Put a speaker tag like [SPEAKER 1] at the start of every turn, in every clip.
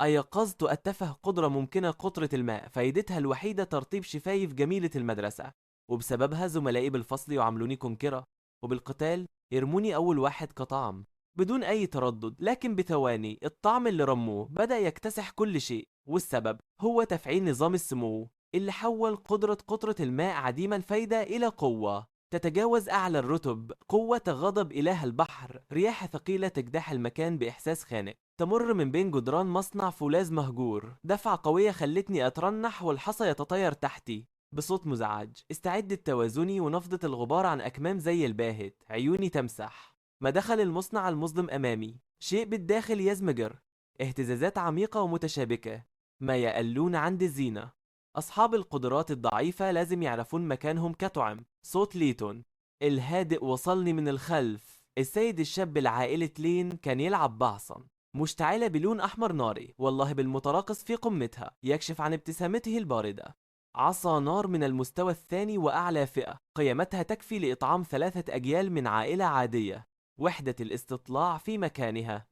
[SPEAKER 1] أيقظت أتفه قدرة ممكنة قطرة الماء فايدتها الوحيدة ترطيب شفايف جميلة المدرسة، وبسببها زملائي بالفصل يعاملوني كنكرة، وبالقتال يرموني أول واحد كطعم بدون أي تردد. لكن بثواني الطعم اللي رموه بدأ يكتسح كل شيء، والسبب هو تفعيل نظام السمو اللي حول قطرة الماء عديم الفايدة إلى قوة تتجاوز أعلى الرتب، قوة غضب إله البحر، رياح ثقيلة تجتاح المكان بإحساس خانق، تمر من بين جدران مصنع فولاذ مهجور، دفعة قوية خلتني أترنح والحصى يتطاير تحتي بصوت مزعج. استعدت توازني ونفضت الغبار عن أكمام زي الباهت، عيوني تمسح. ما دخل المصنع المظلم أمامي، شيء بالداخل يزمجر، اهتزازات عميقة ومتشابكة، ما يقلون عند الزينة. أصحاب القدرات الضعيفة لازم يعرفون مكانهم كطعم. صوت ليتون الهادئ وصلني من الخلف. السيد الشاب العائلة لين كان يلعب بعصا مشتعلة بلون أحمر ناري، والله بالمتراقص في قمتها، يكشف عن ابتسامته الباردة. عصا نار من المستوى الثاني وأعلى فئة، قيمتها تكفي لإطعام 3 أجيال من عائلة عادية. وحدة الاستطلاع في مكانها.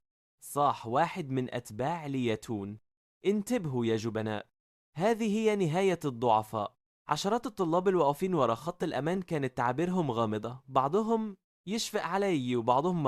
[SPEAKER 1] صاح واحد من أتباع ليتون: انتبهوا يا جبناء، هذه هي نهاية الضعفاء. عشرات الطلاب الواقفين ورا خط الأمان كانت تعابيرهم غامضة، بعضهم يشفق علي وبعضهم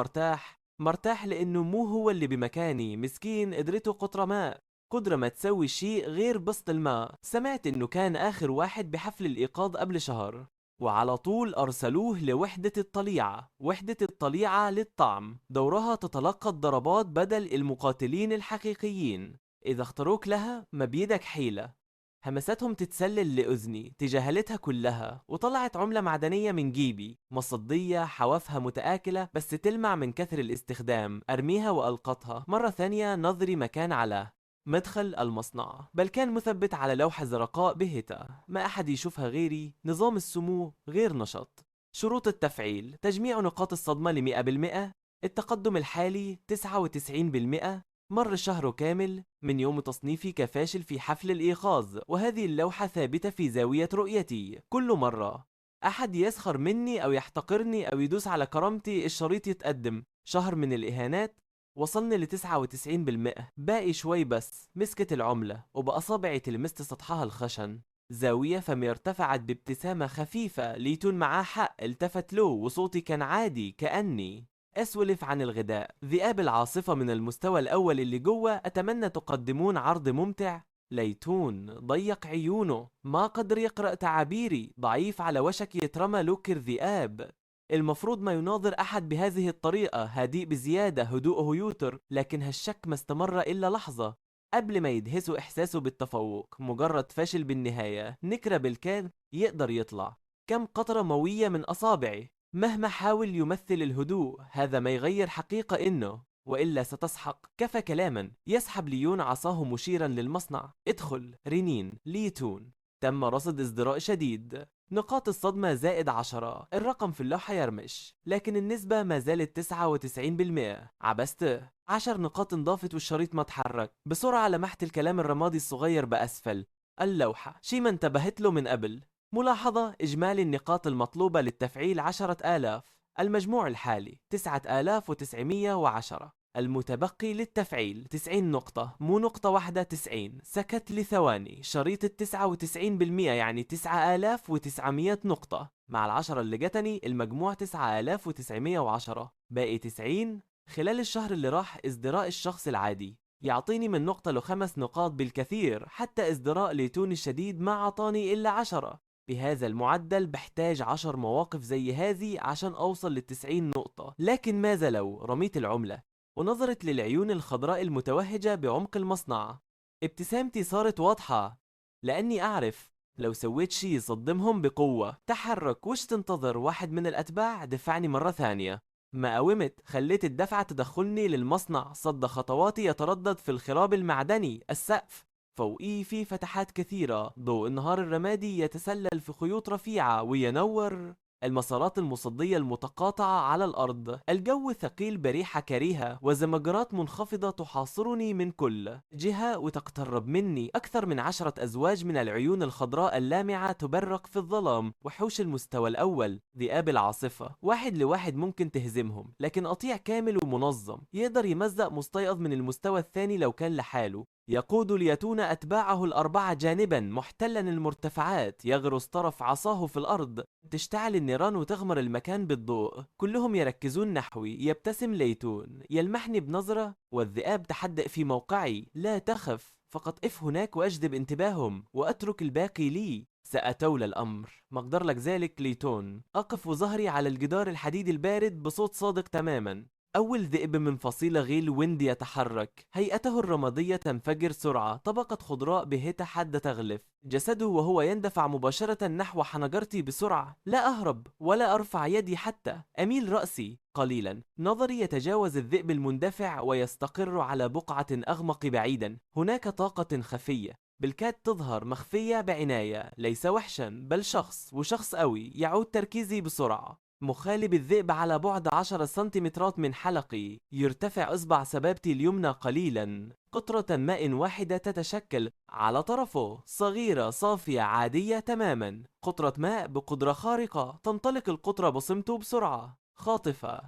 [SPEAKER 1] مرتاح لأنه مو هو اللي بمكاني، مسكين قدرته قطرة ماء، قدرة ما تسوي شيء غير بسط الماء. سمعت إنه كان آخر واحد بحفل الإيقاظ قبل شهر، وعلى طول أرسلوه لوحدة الطليعة. وحدة الطليعة للطعم دورها تتلقى الضربات بدل المقاتلين الحقيقيين، إذا اختاروك لها ما بيدك حيلة. همستهم تتسلل لأذني، تجاهلتها كلها وطلعت عملة معدنية من جيبي، مصدية حوافها متآكلة بس تلمع من كثر الاستخدام. أرميها وألقطها مرة ثانية. نظري مكان على مدخل المصنع، بل كان مثبت على لوحة زرقاء بهتة ما أحد يشوفها غيري. نظام السمو غير نشط. شروط التفعيل: تجميع نقاط الصدمة ل100%، التقدم الحالي 99%. مر شهر كامل من يوم تصنيفي كفاشل في حفل الإيقاظ، وهذه اللوحة ثابتة في زاوية رؤيتي. كل مرة أحد يسخر مني أو يحتقرني أو يدوس على كرامتي الشريط يتقدم. شهر من الإهانات وصلني ل99%، باقي شوي بس. مسكت العملة وبأصابعي تلمست سطحها الخشن. زاوية فمي ارتفعت بابتسامة خفيفة. ليتون معاه حق، التفت له وصوتي كان عادي كأني أسولف عن الغداء. ذئاب العاصفة من المستوى الأول اللي جوه، أتمنى تقدمون عرض ممتع. ليتون ضيق عيونه، ما قدر يقرأ تعابيري، ضعيف على وشك يترمى لوك الذئاب. المفروض ما يناظر أحد بهذه الطريقة، هادئ بزيادة، هدوءه يوتر. لكن هالشك ما استمر إلا لحظة قبل ما يدهسه إحساسه بالتفوق. مجرد فاشل بالنهاية، نكرة بالكاد يقدر يطلع. كم قطرة موية من أصابعي، مهما حاول يمثل الهدوء هذا ما يغير حقيقة إنه وإلا ستسحق. كفى كلاما. يسحب ليون عصاه مشيرا للمصنع. ادخل رنين ليتون. تم رصد ازدراء شديد. نقاط الصدمة -10. الرقم في اللوحة يرمش، لكن النسبة ما زالت 99%. عبست 10 نقاط انضافت والشريط ما تحرك. بسرعة لمحت الكلام الرمادي الصغير بأسفل اللوحة، شي ما انتبهت له من قبل. ملاحظة: إجمالي النقاط المطلوبة للتفعيل 10,000، المجموع الحالي 9910. المتبقي للتفعيل 90 نقطة، مو نقطة واحدة، 90. سكت لثواني. شريط 99% يعني 9900 نقطة، مع ال10 اللي جتني المجموع 9910. باقي 90. خلال الشهر اللي راح ازدراء الشخص العادي يعطيني من نقطة ل5 نقاط بالكثير، حتى ازدراء ليتون الشديد ما عطاني إلا 10. بهذا المعدل بحتاج 10 مواقف زي هذه عشان أوصل ل90 نقطة. لكن ماذا لو رميت العملة ونظرت للعيون الخضراء المتوهجة بعمق المصنع؟ ابتسامتي صارت واضحة، لأني أعرف لو سويت شي يصدمهم بقوة. تحرك. وش تنتظر؟ واحد من الأتباع دفعني مرة ثانية. ما قاومت، خليت الدفعة تدخلني للمصنع. صد خطواتي يتردد في الخراب المعدني. السقف فوقيه في فتحات كثيرة، ضوء النهار الرمادي يتسلل في خيوط رفيعة وينور المسارات المصدية المتقاطعة على الأرض. الجو ثقيل بريحة كريهة وزمجرات منخفضة تحاصرني من كل جهة وتقترب مني. أكثر من 10 أزواج من العيون الخضراء اللامعة تبرق في الظلام. وحوش المستوى الأول، ذئاب العاصفة، واحد لواحد ممكن تهزمهم، لكن قطيع كامل ومنظم يقدر يمزق مستيقظ من المستوى الثاني لو كان لحاله. يقود ليتون أتباعه الأربعة جانبا محتلا المرتفعات، يغرس طرف عصاه في الأرض، تشتعل النيران وتغمر المكان بالضوء. كلهم يركزون نحوي. يبتسم ليتون، يلمحني بنظرة: والذئاب تحدق في موقعي، لا تخف، فقط اف هناك واجذب انتباههم واترك الباقي لي. سأتولى الأمر. مقدر لك ذلك ليتون. أقف ظهري على الجدار الحديدي البارد بصوت صادق تماما. أول ذئب من فصيلة غيل ويند يتحرك. هيئته الرمادية تنفجر سرعة. طبقة خضراء بهتة حادة تغلف جسده وهو يندفع مباشرة نحو حنجرتي بسرعة. لا أهرب ولا أرفع يدي حتى أميل رأسي قليلا. نظري يتجاوز الذئب المندفع ويستقر على بقعة أغمق بعيدا. هناك طاقة خفية بالكاد تظهر مخفية بعناية. ليس وحشا بل شخص، وشخص قوي. يعود تركيزي بسرعة. مخالب الذئب على بعد 10 سنتيمترات من حلقي. يرتفع إصبع سبابتي اليمنى قليلا. قطرة ماء واحدة تتشكل على طرفه، صغيرة صافية عادية تماما. قطرة ماء بقدرة خارقة. تنطلق القطرة بصمته بسرعة خاطفة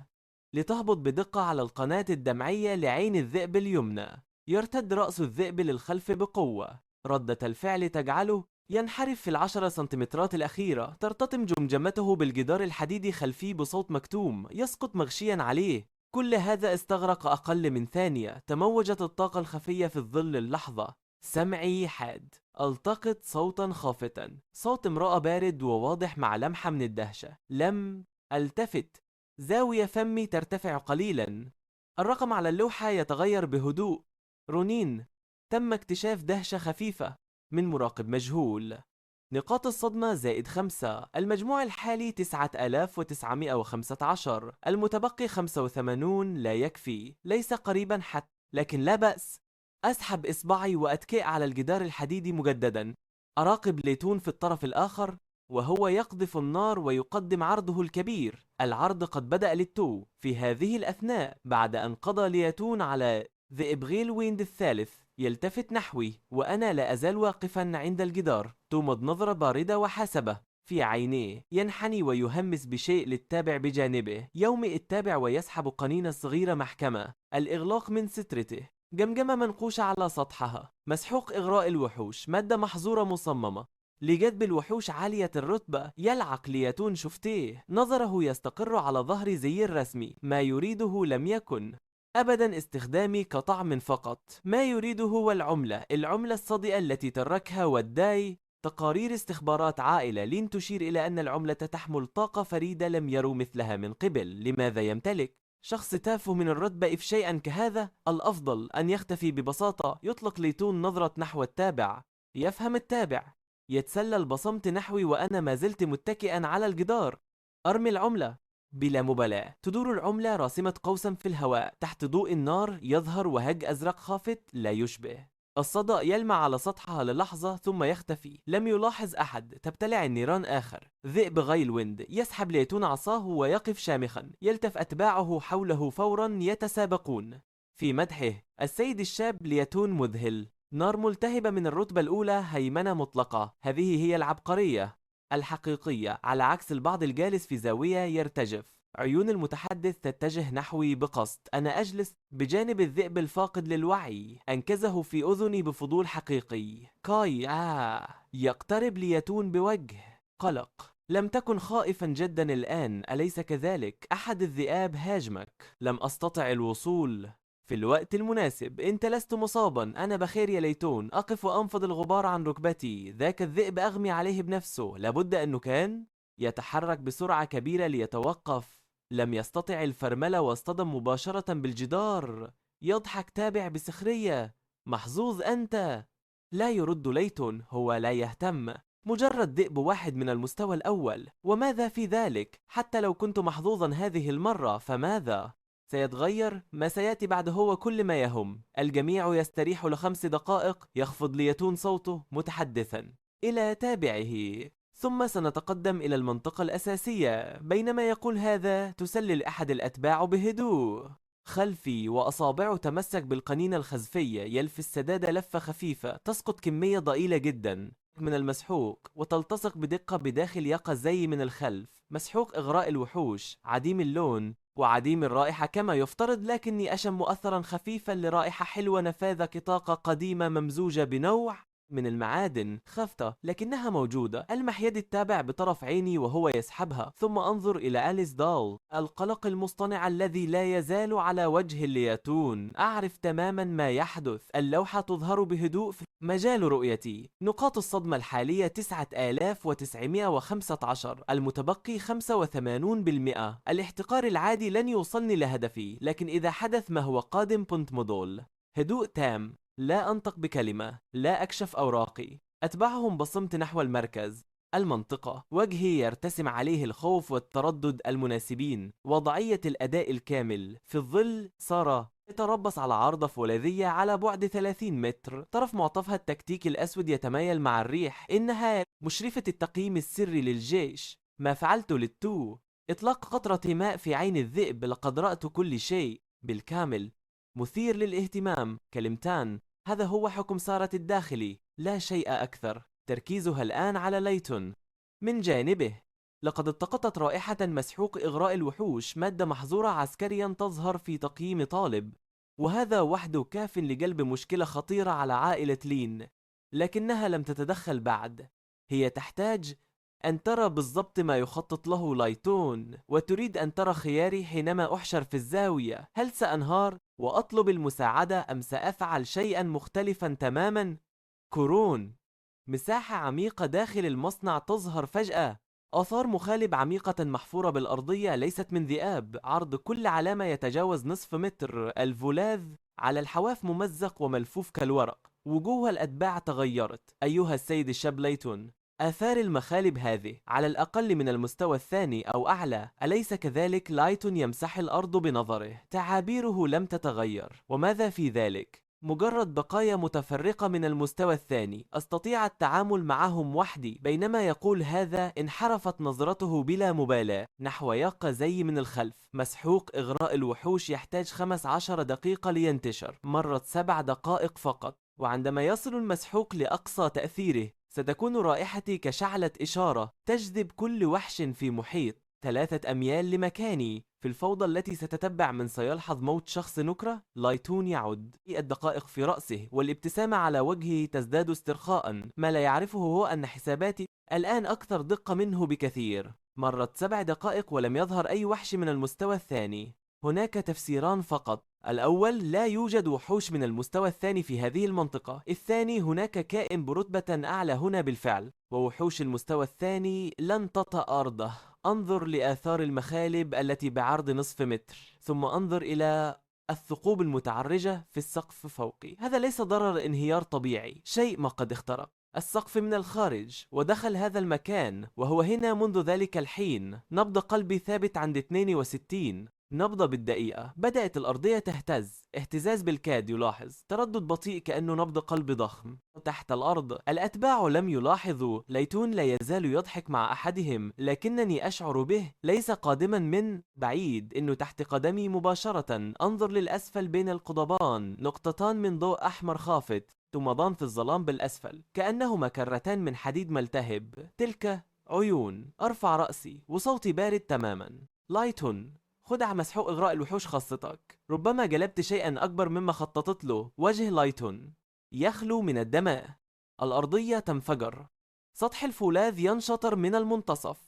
[SPEAKER 1] لتهبط بدقة على القناة الدمعية لعين الذئب اليمنى. يرتد رأس الذئب للخلف بقوة. ردة الفعل تجعله ينحرف في 10 سنتيمترات الأخيرة. ترتطم جمجمته بالجدار الحديدي خلفي بصوت مكتوم. يسقط مغشيا عليه. كل هذا استغرق أقل من ثانية. تموجت الطاقة الخفية في الظل اللحظة. سمعي حاد. التقط صوتا خافتا. صوت امرأة بارد وواضح مع لمحة من الدهشة. لم التفت. زاوية فمي ترتفع قليلا. الرقم على اللوحة يتغير بهدوء. رونين. تم اكتشاف دهشة خفيفة من مراقب مجهول. نقاط الصدمة -5. المجموع الحالي 9915. المتبقي 85. لا يكفي. ليس قريبا حتى، لكن لا بأس. أسحب إصبعي وأتكئ على الجدار الحديدي مجددا. أراقب ليتون في الطرف الآخر وهو يقذف النار ويقدم عرضه الكبير. العرض قد بدأ للتو. في هذه الأثناء بعد أن قضى ليتون على ذئب غيل ويند الثالث يلتفت نحوي وأنا لا أزال واقفا عند الجدار. تومض نظرة باردة وحاسبة في عينيه. ينحني ويهمس بشيء للتابع بجانبه. يومئ التابع ويسحب قنينة صغيرة محكمة. الإغلاق من سترته. جمجمة منقوشة على سطحها. مسحوق إغراء الوحوش. مادة محظورة مصممة لجذب الوحوش عالية الرتبة. يلعق ليتون شفتيه. نظره يستقر على ظهر زي الرسمي. ما يريده لم يكن أبدا استخدامي كطعم فقط. ما يريده هو العملة الصدئة التي تركها وداي. تقارير استخبارات عائلة لين تشير إلى أن العملة تحمل طاقة فريدة لم يروا مثلها من قبل. لماذا يمتلك شخص تافه من الرتبة إف شيئا كهذا؟ الأفضل أن يختفي ببساطة. يطلق ليتون نظرة نحو التابع. يفهم التابع. يتسلل بصمت نحوي وأنا ما زلت متكئا على الجدار. أرمي العملة بلا مبالاة. تدور العملة راسمة قوسا في الهواء. تحت ضوء النار يظهر وهج أزرق خافت لا يشبه. الصدأ يلمع على سطحها للحظة ثم يختفي. لم يلاحظ أحد. تبتلع النيران آخر. ذئب غيل ويند يسحب ليتون عصاه ويقف شامخا. يلتف أتباعه حوله فورا يتسابقون في مدحه. السيد الشاب ليتون مذهل. نار ملتهبة من الرتبة الأولى. هيمنة مطلقة. هذه هي العبقرية الحقيقية. على عكس البعض الجالس في زاوية يرتجف. عيون المتحدث تتجه نحوي بقصد. أنا أجلس بجانب الذئب الفاقد للوعي. أنكزه في أذني بفضول حقيقي. كاي يقترب ليتون بوجه قلق. لم تكن خائفا جدا الآن أليس كذلك؟ أحد الذئاب هاجمك. لم أستطع الوصول في الوقت المناسب. انت لست مصابا. انا بخير يا ليتون. اقف وانفض الغبار عن ركبتي. ذاك الذئب اغمي عليه بنفسه. لابد انه كان يتحرك بسرعة كبيرة ليتوقف. لم يستطع الفرملة واصطدم مباشرة بالجدار. يضحك تابع بسخرية. محظوظ انت. لا يرد ليتون. هو لا يهتم. مجرد ذئب واحد من المستوى الأول. وماذا في ذلك؟ حتى لو كنت محظوظا هذه المرة فماذا سيتغير؟ ما سيأتي بعد هو كل ما يهم. الجميع يستريح ل5 دقائق. يخفض ليتون صوته متحدثا إلى تابعه. ثم سنتقدم إلى المنطقة الأساسية. بينما يقول هذا تسلل أحد الأتباع بهدوء خلفي وأصابعه تمسك بالقنينة الخزفية. يلف السدادة لفة خفيفة. تسقط كمية ضئيلة جدا من المسحوق وتلتصق بدقة بداخل يقظي من الخلف. مسحوق إغراء الوحوش عديم اللون وعديم الرائحة كما يفترض، لكني أشم أثرا خفيفا لرائحة حلوة نفاذة كطاقة قديمة ممزوجة بنوع من المعادن خافتة، لكنها موجودة. ألمح يدي التابع بطرف عيني وهو يسحبها، ثم أنظر إلى أليس دال، القلق المصطنع الذي لا يزال على وجه الياتون. أعرف تماما ما يحدث. اللوحة تظهر بهدوء في مجال رؤيتي. نقاط الصدمة الحالية 9915، المتبقي 85%. الاحتقار العادي لن يوصلني لهدفي، لكن إذا حدث ما هو قادم بونت مودول. هدوء تام. لا أنطق بكلمة، لا أكشف أوراقي. أتبعهم بصمت نحو المركز. المنطقة. وجهي يرتسم عليه الخوف والتردد المناسبين. وضعية الأداء الكامل. في الظل سارة يتربص على عارضة فولاذية على بعد 30 متر. طرف معطفها التكتيكي الأسود يتمايل مع الريح. إنها مشرفة التقييم السري للجيش. ما فعلته للتو. إطلاق قطرة ماء في عين الذئب. لقد رأت كل شيء بالكامل. مثير للاهتمام. كلمتان. هذا هو حكم سارة الداخلي، لا شيء أكثر. تركيزها الآن على ليتون. من جانبه، لقد التقطت رائحة مسحوق إغراء الوحوش، مادة محظورة عسكريا تظهر في تقييم طالب، وهذا وحده كاف لجلب مشكلة خطيرة على عائلة لين. لكنها لم تتدخل بعد. هي تحتاج أن ترى بالضبط ما يخطط له لايتون، وتريد أن ترى خياري حينما أحشر في الزاوية. هل سأنهار وأطلب المساعدة أم سأفعل شيئا مختلفا تماما؟ كورون. مساحة عميقة داخل المصنع تظهر فجأة. آثار مخالب عميقة محفورة بالأرضية، ليست من ذئاب. عرض كل علامة يتجاوز نصف متر. الفولاذ على الحواف ممزق وملفوف كالورق. وجوه الأتباع تغيرت. أيها السيد الشاب ليتون، آثار المخالب هذه على الأقل من المستوى الثاني أو أعلى، أليس كذلك؟ لايتون يمسح الأرض بنظره. تعابيره لم تتغير. وماذا في ذلك؟ مجرد بقايا متفرقة من المستوى الثاني، أستطيع التعامل معهم وحدي. بينما يقول هذا، انحرفت نظرته بلا مبالاة نحو ياقة زي من الخلف. مسحوق إغراء الوحوش يحتاج 15 دقيقة لينتشر. مرت 7 دقائق فقط. وعندما يصل المسحوق لأقصى تأثيره، ستكون رائحتي كشعلة إشارة تجذب كل وحش في محيط 3 أميال لمكاني. في الفوضى التي ستتبع من سيلحظ موت شخص نكرة. لايتون يعد الدقائق في رأسه، والابتسامة على وجهه تزداد استرخاء. ما لا يعرفه هو أن حساباتي الآن أكثر دقة منه بكثير. مرت 7 دقائق ولم يظهر أي وحش من المستوى الثاني. هناك تفسيران فقط. الأول، لا يوجد وحوش من المستوى الثاني في هذه المنطقة. الثاني، هناك كائن برتبة أعلى هنا بالفعل، ووحوش المستوى الثاني لن تطأ أرضه. أنظر لآثار المخالب التي بعرض نصف متر، ثم أنظر إلى الثقوب المتعرجة في السقف فوقي. هذا ليس ضرر انهيار طبيعي، شيء ما قد اخترق السقف من الخارج ودخل هذا المكان، وهو هنا منذ ذلك الحين. نبض قلبي ثابت عند 62 نبضة بالدقيقة. بدأت الأرضية تهتز، اهتزاز بالكاد يلاحظ، تردد بطيء كأنه نبض قلب ضخم. تحت الأرض الأتباع لم يلاحظوا. ليتون لا يزال يضحك مع أحدهم، لكنني أشعر به، ليس قادما من بعيد، إنه تحت قدمي مباشرة. أنظر للأسفل بين القضبان، نقطتان من ضوء أحمر خافت تمضان في الظلام بالأسفل، كأنهما كرتان من حديد ملتهب. تلك عيون. أرفع رأسي وصوتي بارد تماما. لايتون، خدع مسحوق إغراء الوحوش خاصتك. ربما جلبت شيئا أكبر مما خططت له. وجه لايتون يخلو من الدماء. الأرضية تنفجر. سطح الفولاذ ينشطر من المنتصف.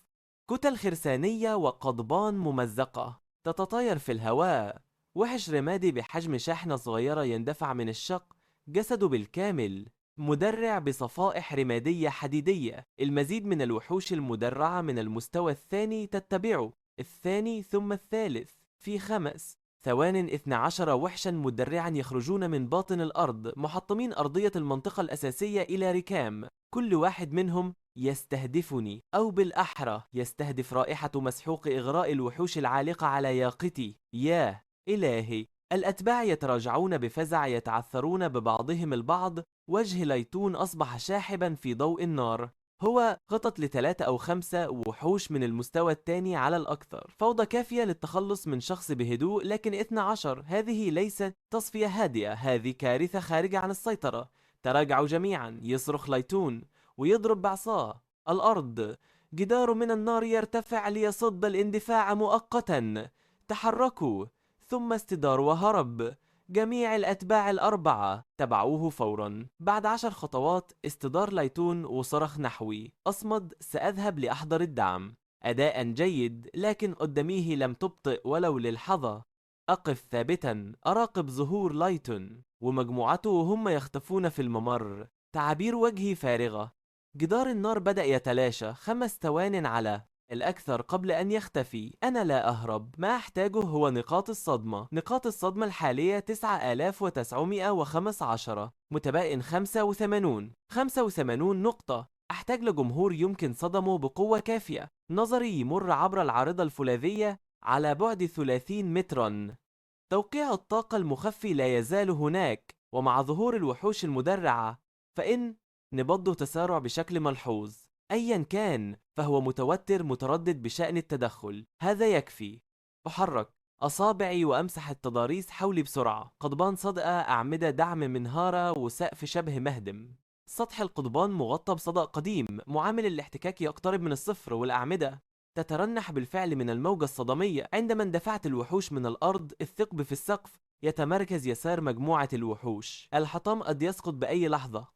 [SPEAKER 1] كتل خرسانية وقضبان ممزقة تتطاير في الهواء. وحش رمادي بحجم شاحنة صغيرة يندفع من الشق، جسده بالكامل مدرع بصفائح رمادية حديدية. المزيد من الوحوش المدرعة من المستوى الثاني تتبعه، الثاني ثم الثالث. في 5 ثوان 12 وحشا مدرعا يخرجون من باطن الأرض، محطمين أرضية المنطقة الأساسية إلى ركام. كل واحد منهم يستهدفني، أو بالأحرى يستهدف رائحة مسحوق إغراء الوحوش العالقة على ياقتي. ياه إلهي. الأتباع يتراجعون بفزع، يتعثرون ببعضهم البعض. وجه ليتون أصبح شاحبا في ضوء النار. هو خطط ل3 أو 5 وحوش من المستوى الثاني على الأكثر. فوضى كافية للتخلص من شخص بهدوء، لكن 12 هذه ليست تصفية هادئة، هذه كارثة خارجة عن السيطرة. تراجعوا جميعا. يصرخ ليتون ويضرب بعصاه. الأرض. جدار من النار يرتفع ليصد الاندفاع مؤقتا. تحركوا. ثم استدار وهرب. جميع الأتباع الأربعة تبعوه فورا. بعد 10 خطوات استدار ليتون وصرخ نحوي: أصمد، سأذهب لأحضر الدعم. أداء جيد، لكن قدميه لم تبطئ ولو للحظة. أقف ثابتا أراقب ظهور لايتون ومجموعته وهم يختفون في الممر. تعابير وجهي فارغة. جدار النار بدأ يتلاشى 5 ثوان على الأكثر قبل أن يختفي. أنا لا أهرب، ما أحتاجه هو نقاط الصدمة. نقاط الصدمة الحالية 9915، متبقٍ 85 نقطة. أحتاج لجمهور يمكن صدمه بقوة كافية. نظري يمر عبر العارضة الفولاذية على بعد 30 متراً. توقيع الطاقة المخفي لا يزال هناك، ومع ظهور الوحوش المدرعة فإن نبضه تسارع بشكل ملحوظ. أيا كان فهو متوتر متردد بشأن التدخل. هذا يكفي. أحرك أصابعي وأمسح التضاريس حولي بسرعة. قضبان صدأ، أعمدة دعم منهارة، وسقف شبه مهدم. سطح القضبان مغطى بصدأ قديم. معامل الاحتكاك يقترب من الصفر، والأعمدة تترنح بالفعل من الموجة الصدمية. عندما اندفعت الوحوش من الأرض، الثقب في السقف يتمركز يسار مجموعة الوحوش. الحطام قد يسقط بأي لحظة.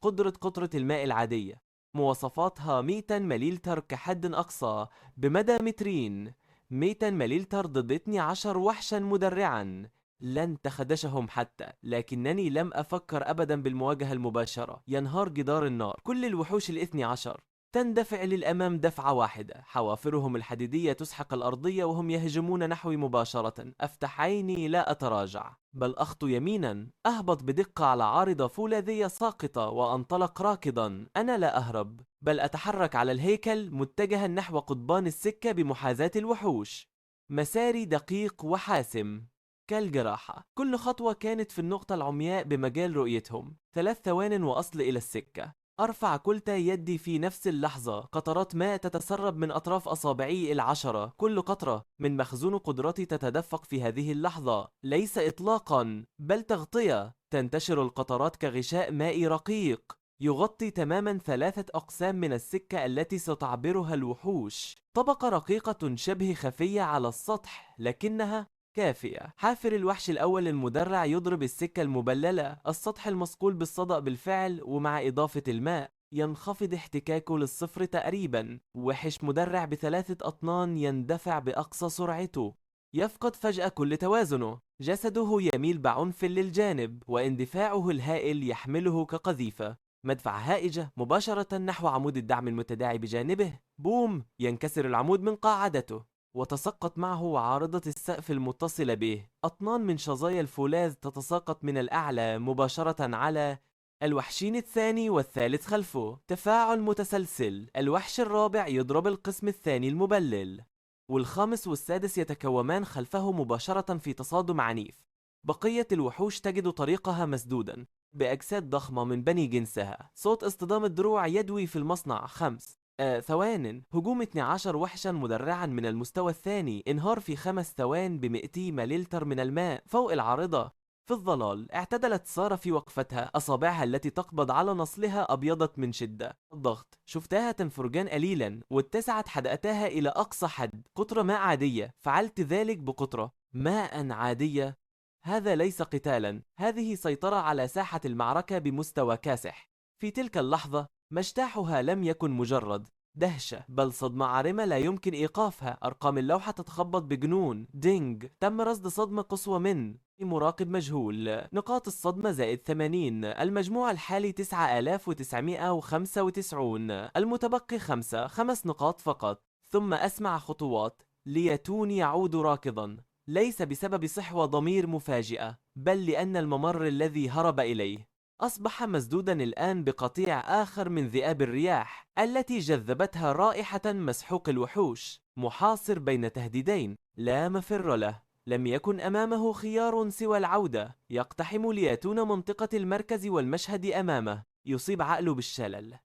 [SPEAKER 1] قطرة الماء العادية، مواصفاتها 100 مليلتر كحد أقصى بمدى مترين. 100 مليلتر ضد 12 وحشا مدرعا. لن تخدشهم حتى، لكنني لم أفكر أبدا بالمواجهة المباشرة. ينهار جدار النار. كل الوحوش 12 تندفع للأمام دفعة واحدة. حوافرهم الحديدية تسحق الأرضية وهم يهجمون نحوي مباشرة. أفتح عيني، لا أتراجع، بل أخطو يمينا. أهبط بدقة على عارضة فولاذية ساقطة وأنطلق راكضا. أنا لا أهرب، بل أتحرك على الهيكل متجها نحو قضبان السكة بمحاذاة الوحوش. مساري دقيق وحاسم كالجراحة. كل خطوة كانت في النقطة العمياء بمجال رؤيتهم. 3 ثوان وأصل إلى السكة. أرفع كلتا يدي في نفس اللحظة. قطرات ماء تتسرب من أطراف أصابعي 10. كل قطرة من مخزون قدرتي تتدفق في هذه اللحظة. ليس إطلاقا، بل تغطية. تنتشر القطرات كغشاء مائي رقيق يغطي تماما 3 أقسام من السكة التي ستعبرها الوحوش. طبقة رقيقة شبه خفية على السطح، لكنها كافية. حافر الوحش الأول المدرع يضرب السكة المبللة. السطح المصقول بالصدأ بالفعل، ومع إضافة الماء ينخفض احتكاكه للصفر تقريبا. وحش مدرع ب3 أطنان يندفع بأقصى سرعته. يفقد فجأة كل توازنه. جسده يميل بعنف للجانب، واندفاعه الهائل يحمله كقذيفة. مدفع هائجة مباشرة نحو عمود الدعم المتداعي بجانبه. بوم! ينكسر العمود من قاعدته، وتسقط معه عارضة السقف المتصلة به. أطنان من شظايا الفولاذ تتساقط من الأعلى مباشرة على الوحشين الثاني والثالث خلفه. تفاعل متسلسل. الوحش الرابع يضرب القسم الثاني المبلل، والخامس والسادس يتكومان خلفه مباشرة في تصادم عنيف. بقية الوحوش تجد طريقها مسدودا بأجساد ضخمة من بني جنسها. صوت اصطدام الدروع يدوي في المصنع. 5 ثوان. هجوم 12 وحشا مدرعا من المستوى الثاني. انهار في 5 ثوان ب200 مليلتر من الماء فوق العارضة. في الظلال اعتدلت سارة في وقفتها. أصابعها التي تقبض على نصلها أبيضت من شدة الضغط. شفتها تنفرجان قليلا، واتسعت حدقتها إلى أقصى حد. قطرة ماء عادية. فعلت ذلك بقطرة ماء عادية. هذا ليس قتالا، هذه سيطرة على ساحة المعركة بمستوى كاسح. في تلك اللحظة مجتاحها لم يكن مجرد دهشة، بل صدمة عارمة لا يمكن إيقافها. أرقام اللوحة تتخبط بجنون. دينج. تم رصد صدمة قصوى من مراقب مجهول. نقاط الصدمة زائد 80. المجموع الحالي 9995. المتبقي 5 نقاط فقط. ثم أسمع خطوات. ليتون يعود راكضا، ليس بسبب صحوة ضمير مفاجئة، بل لأن الممر الذي هرب إليه أصبح مسدودا الآن بقطيع آخر من ذئاب الرياح التي جذبتها رائحة مسحوق الوحوش. محاصر بين تهديدين لا مفر له. لم يكن أمامه خيار سوى العودة. يقتحم ليتون منطقة المركز والمشهد أمامه يصيب عقله بالشلل.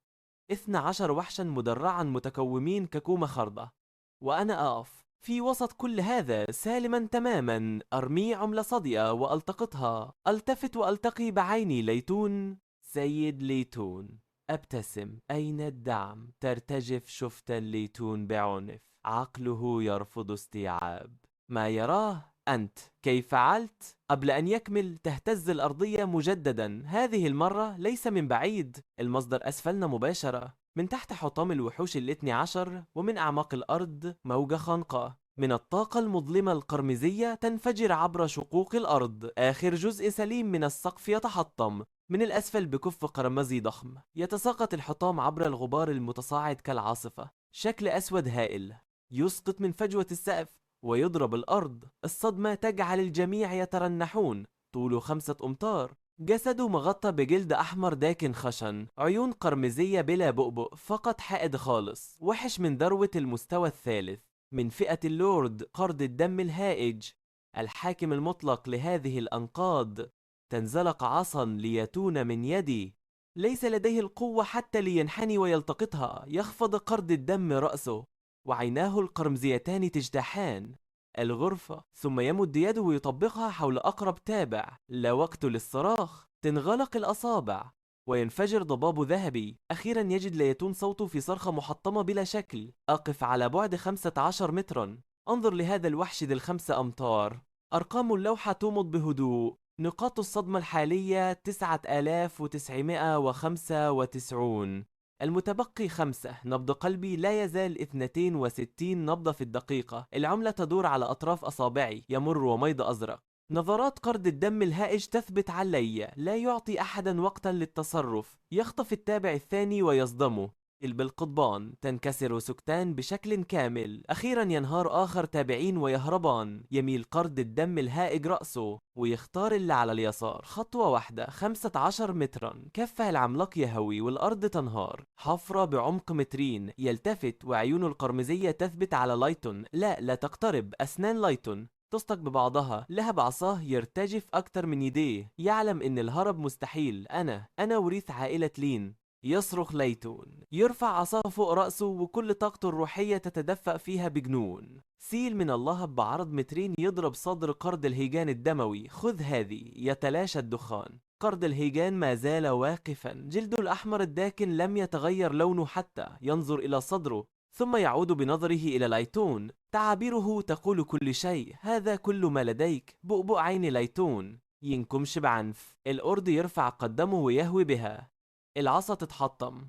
[SPEAKER 1] 12 وحشا مدرعا متكومين ككومة خردة، وأنا أقف في وسط كل هذا سالما تماما. أرمي عملة صدئة وألتقطها. ألتفت وألتقي بعيني ليتون. سيد ليتون. أبتسم. أين الدعم؟ ترتجف شفتا ليتون بعنف. عقله يرفض استيعاب ما يراه. أنت كيف فعلت؟ قبل أن يكمل تهتز الأرضية مجددا، هذه المرة ليس من بعيد، المصدر أسفلنا مباشرة، من تحت حطام الوحوش الاثني عشر، ومن أعماق الأرض موجة خانقة من الطاقة المظلمة القرمزية تنفجر عبر شقوق الأرض. آخر جزء سليم من السقف يتحطم من الأسفل بكف قرمزي ضخم، يتساقط الحطام عبر الغبار المتصاعد كالعاصفة، شكل أسود هائل يسقط من فجوة السقف ويضرب الأرض. الصدمة تجعل الجميع يترنحون. طوله 5 أمتار، جسده مغطى بجلد أحمر داكن خشن، عيون قرمزية بلا بؤبؤ، فقط حائد خالص، وحش من ذروة المستوى الثالث، من فئة اللورد قرد الدم الهائج، الحاكم المطلق لهذه الأنقاض. تنزلق عصا ليتون من يدي، ليس لديه القوة حتى لينحني ويلتقطها. يخفض قرد الدم رأسه وعيناه القرمزيتان تجتاحان الغرفة، ثم يمد يده ويطبقها حول أقرب تابع. لا وقت للصراخ، تنغلق الأصابع وينفجر ضباب ذهبي. أخيرا يجد ليتون صوته في صرخة محطمة بلا شكل. أقف على بعد 15 مترا، أنظر لهذا الوحش ذي ال5 أمتار. أرقام اللوحة تومض بهدوء. نقاط الصدمة الحالية 9995. المتبقي 5. نبض قلبي لا يزال 62 نبضة في الدقيقة. العملة تدور على أطراف أصابعي، يمر وميض أزرق. نظرات قرد الدم الهائج تثبت علي، لا يعطي أحدا وقتا للتصرف. يخطف التابع الثاني ويصدمه بالقضبان، تنكسر سكتان بشكل كامل. أخيرا ينهار آخر تابعين ويهربان. يميل قرد الدم الهائج رأسه ويختار اللي على اليسار. خطوة واحدة، 15 مترا، كفه العملاق يهوي والأرض تنهار. حفرة بعمق مترين. يلتفت وعيونه القرمزية تثبت على لايتون. لا تقترب. أسنان لايتون تصطك ببعضها. لهب عصاه يرتجف أكتر من يديه. يعلم إن الهرب مستحيل. أنا وريث عائلة لين. يصرخ ليتون، يرفع عصاه فوق رأسه وكل طاقته الروحية تتدفق فيها بجنون. سيل من اللهب بعرض مترين يضرب صدر قرد الهيجان الدموي. خذ هذه. يتلاشى الدخان. قرد الهيجان ما زال واقفا، جلده الأحمر الداكن لم يتغير لونه حتى. ينظر إلى صدره ثم يعود بنظره إلى لايتون. تعابيره تقول كل شيء. هذا كل ما لديك. بؤبؤ عين لايتون ينكمش بعنف. الأرض يرفع قدمه ويهوي بها. العصا تتحطم.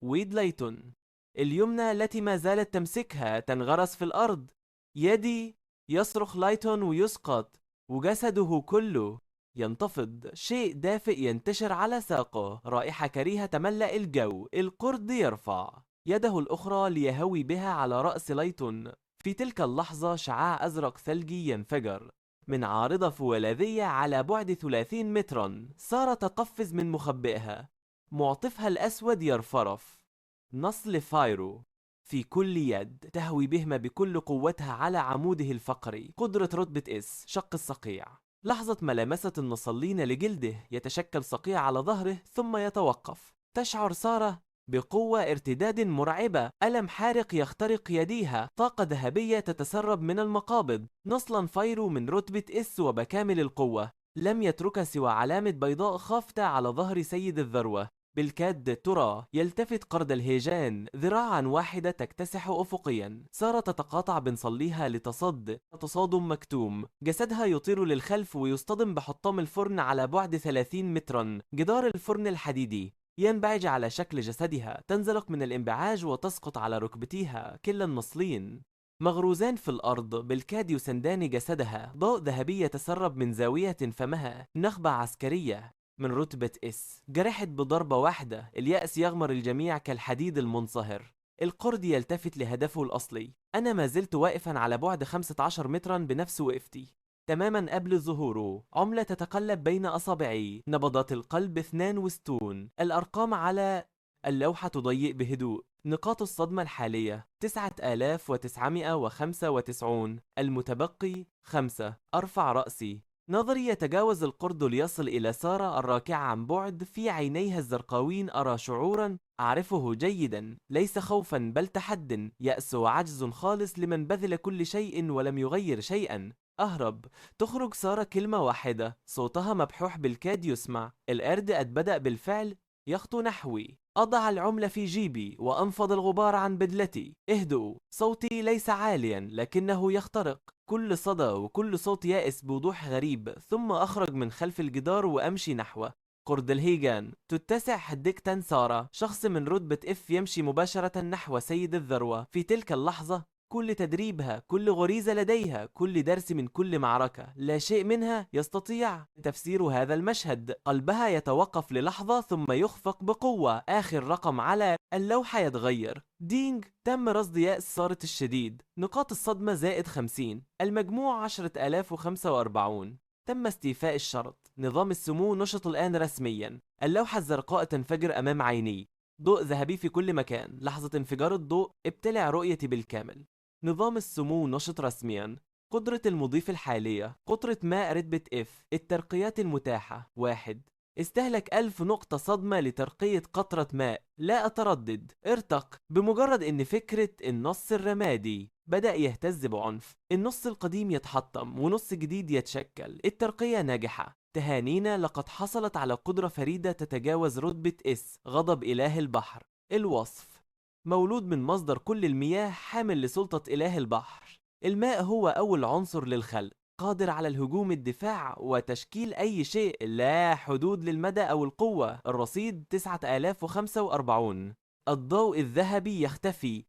[SPEAKER 1] ويد لايتون اليمنى التي ما زالت تمسكها تنغرس في الأرض. يدي. يصرخ لايتون ويسقط، وجسده كله ينتفض. شيء دافئ ينتشر على ساقه، رائحة كريهة تملأ الجو. القرد يرفع يده الأخرى ليهوي بها على رأس لايتون. في تلك اللحظة شعاع أزرق ثلجي ينفجر من عارضة فولاذية على بعد 30 مترا. سارة تقفز من مخبئها، معطفها الأسود يرفرف. نصل فايرو في كل يد، تهوي بهمة بكل قوتها على عموده الفقري. قدرة رتبة اس، شق الصقيع. لحظة ملامسة النصلين لجلده، يتشكل صقيع على ظهره ثم يتوقف. تشعر سارة بقوة ارتداد مرعبة. ألم حارق يخترق يديها، طاقة ذهبية تتسرب من المقابض. نصلا فايرو من رتبة اس وبكامل القوة، لم يترك سوى علامة بيضاء خافتة على ظهر سيد الذروة. بالكاد ترى يلتفت قرد الهيجان، ذراعا واحدة تكتسح أفقيا. سارة تتقاطع بنصليها لتصد. تصادم مكتوم، جسدها يطير للخلف ويصطدم بحطام الفرن على بعد 30 مترا. جدار الفرن الحديدي ينبعج على شكل جسدها. تنزلق من الانبعاج وتسقط على ركبتيها. كلا النصلين مغروزان في الأرض، بالكاد يسندان جسدها. ضوء ذهبي يتسرب من زاوية فمها. نخبة عسكرية من رتبة اس، جرحت بضربة واحدة. اليأس يغمر الجميع كالحديد المنصهر. القرد يلتفت لهدفه الأصلي. أنا ما زلت واقفا على بعد 15 مترا بنفس وقفتي تماما قبل ظهوره. عملة تتقلب بين أصابعي. نبضات القلب 62. الأرقام على اللوحة تضيء بهدوء. نقاط الصدمة الحالية 9995. المتبقي 5. أرفع رأسي. نظري يتجاوز القرد ليصل إلى سارة الراكعة عن بعد. في عينيها الزرقاوين أرى شعورا أعرفه جيدا، ليس خوفا بل تحد. يأس وعجز خالص لمن بذل كل شيء ولم يغير شيئا. أهرب. تخرج سارة كلمة واحدة، صوتها مبحوح بالكاد يسمع. القرد قد بدأ بالفعل يخطو نحوي. أضع العملة في جيبي وأنفض الغبار عن بدلتي. اهدؤوا. صوتي ليس عاليا لكنه يخترق. كل صدى وكل صوت يائس بوضوح غريب، ثم أخرج من خلف الجدار وأمشي نحوه. قرد الهيجان تتسع حديقة سارة، شخص من رتبة F يمشي مباشرة نحو سيد الذروة. في تلك اللحظة كل تدريبها، كل غريزة لديها، كل درس من كل معركة، لا شيء منها يستطيع تفسير هذا المشهد. قلبها يتوقف للحظة ثم يخفق بقوة. آخر رقم على اللوحة يتغير. دينج. تم رصد يأس سارة الشديد. نقاط الصدمة زائد 50. المجموع 10,045. تم استيفاء الشرط. نظام السمو نشط الآن رسميا. اللوحة الزرقاء تنفجر أمام عيني. ضوء ذهبي في كل مكان. لحظة انفجار الضوء ابتلع رؤيتي بالكامل. نظام السمو نشط رسميا. قدرة المضيف الحالية: قطرة ماء رتبة F. الترقيات المتاحة: 1. استهلك 1000 نقطة صدمة لترقية قطرة ماء. لا أتردد، ارتق. بمجرد إن فكرة النص الرمادي بدأ يهتز بعنف، النص القديم يتحطم ونص جديد يتشكل. الترقية ناجحة. تهانينا، لقد حصلت على قدرة فريدة تتجاوز رتبة S. غضب إله البحر. الوصف: مولود من مصدر كل المياه، حامل لسلطة إله البحر. الماء هو أول عنصر للخلق، قادر على الهجوم، الدفاع وتشكيل أي شيء. لا حدود للمدى أو القوة. الرصيد 9045. الضوء الذهبي يختفي.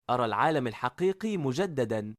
[SPEAKER 1] أرى العالم الحقيقي مجددا.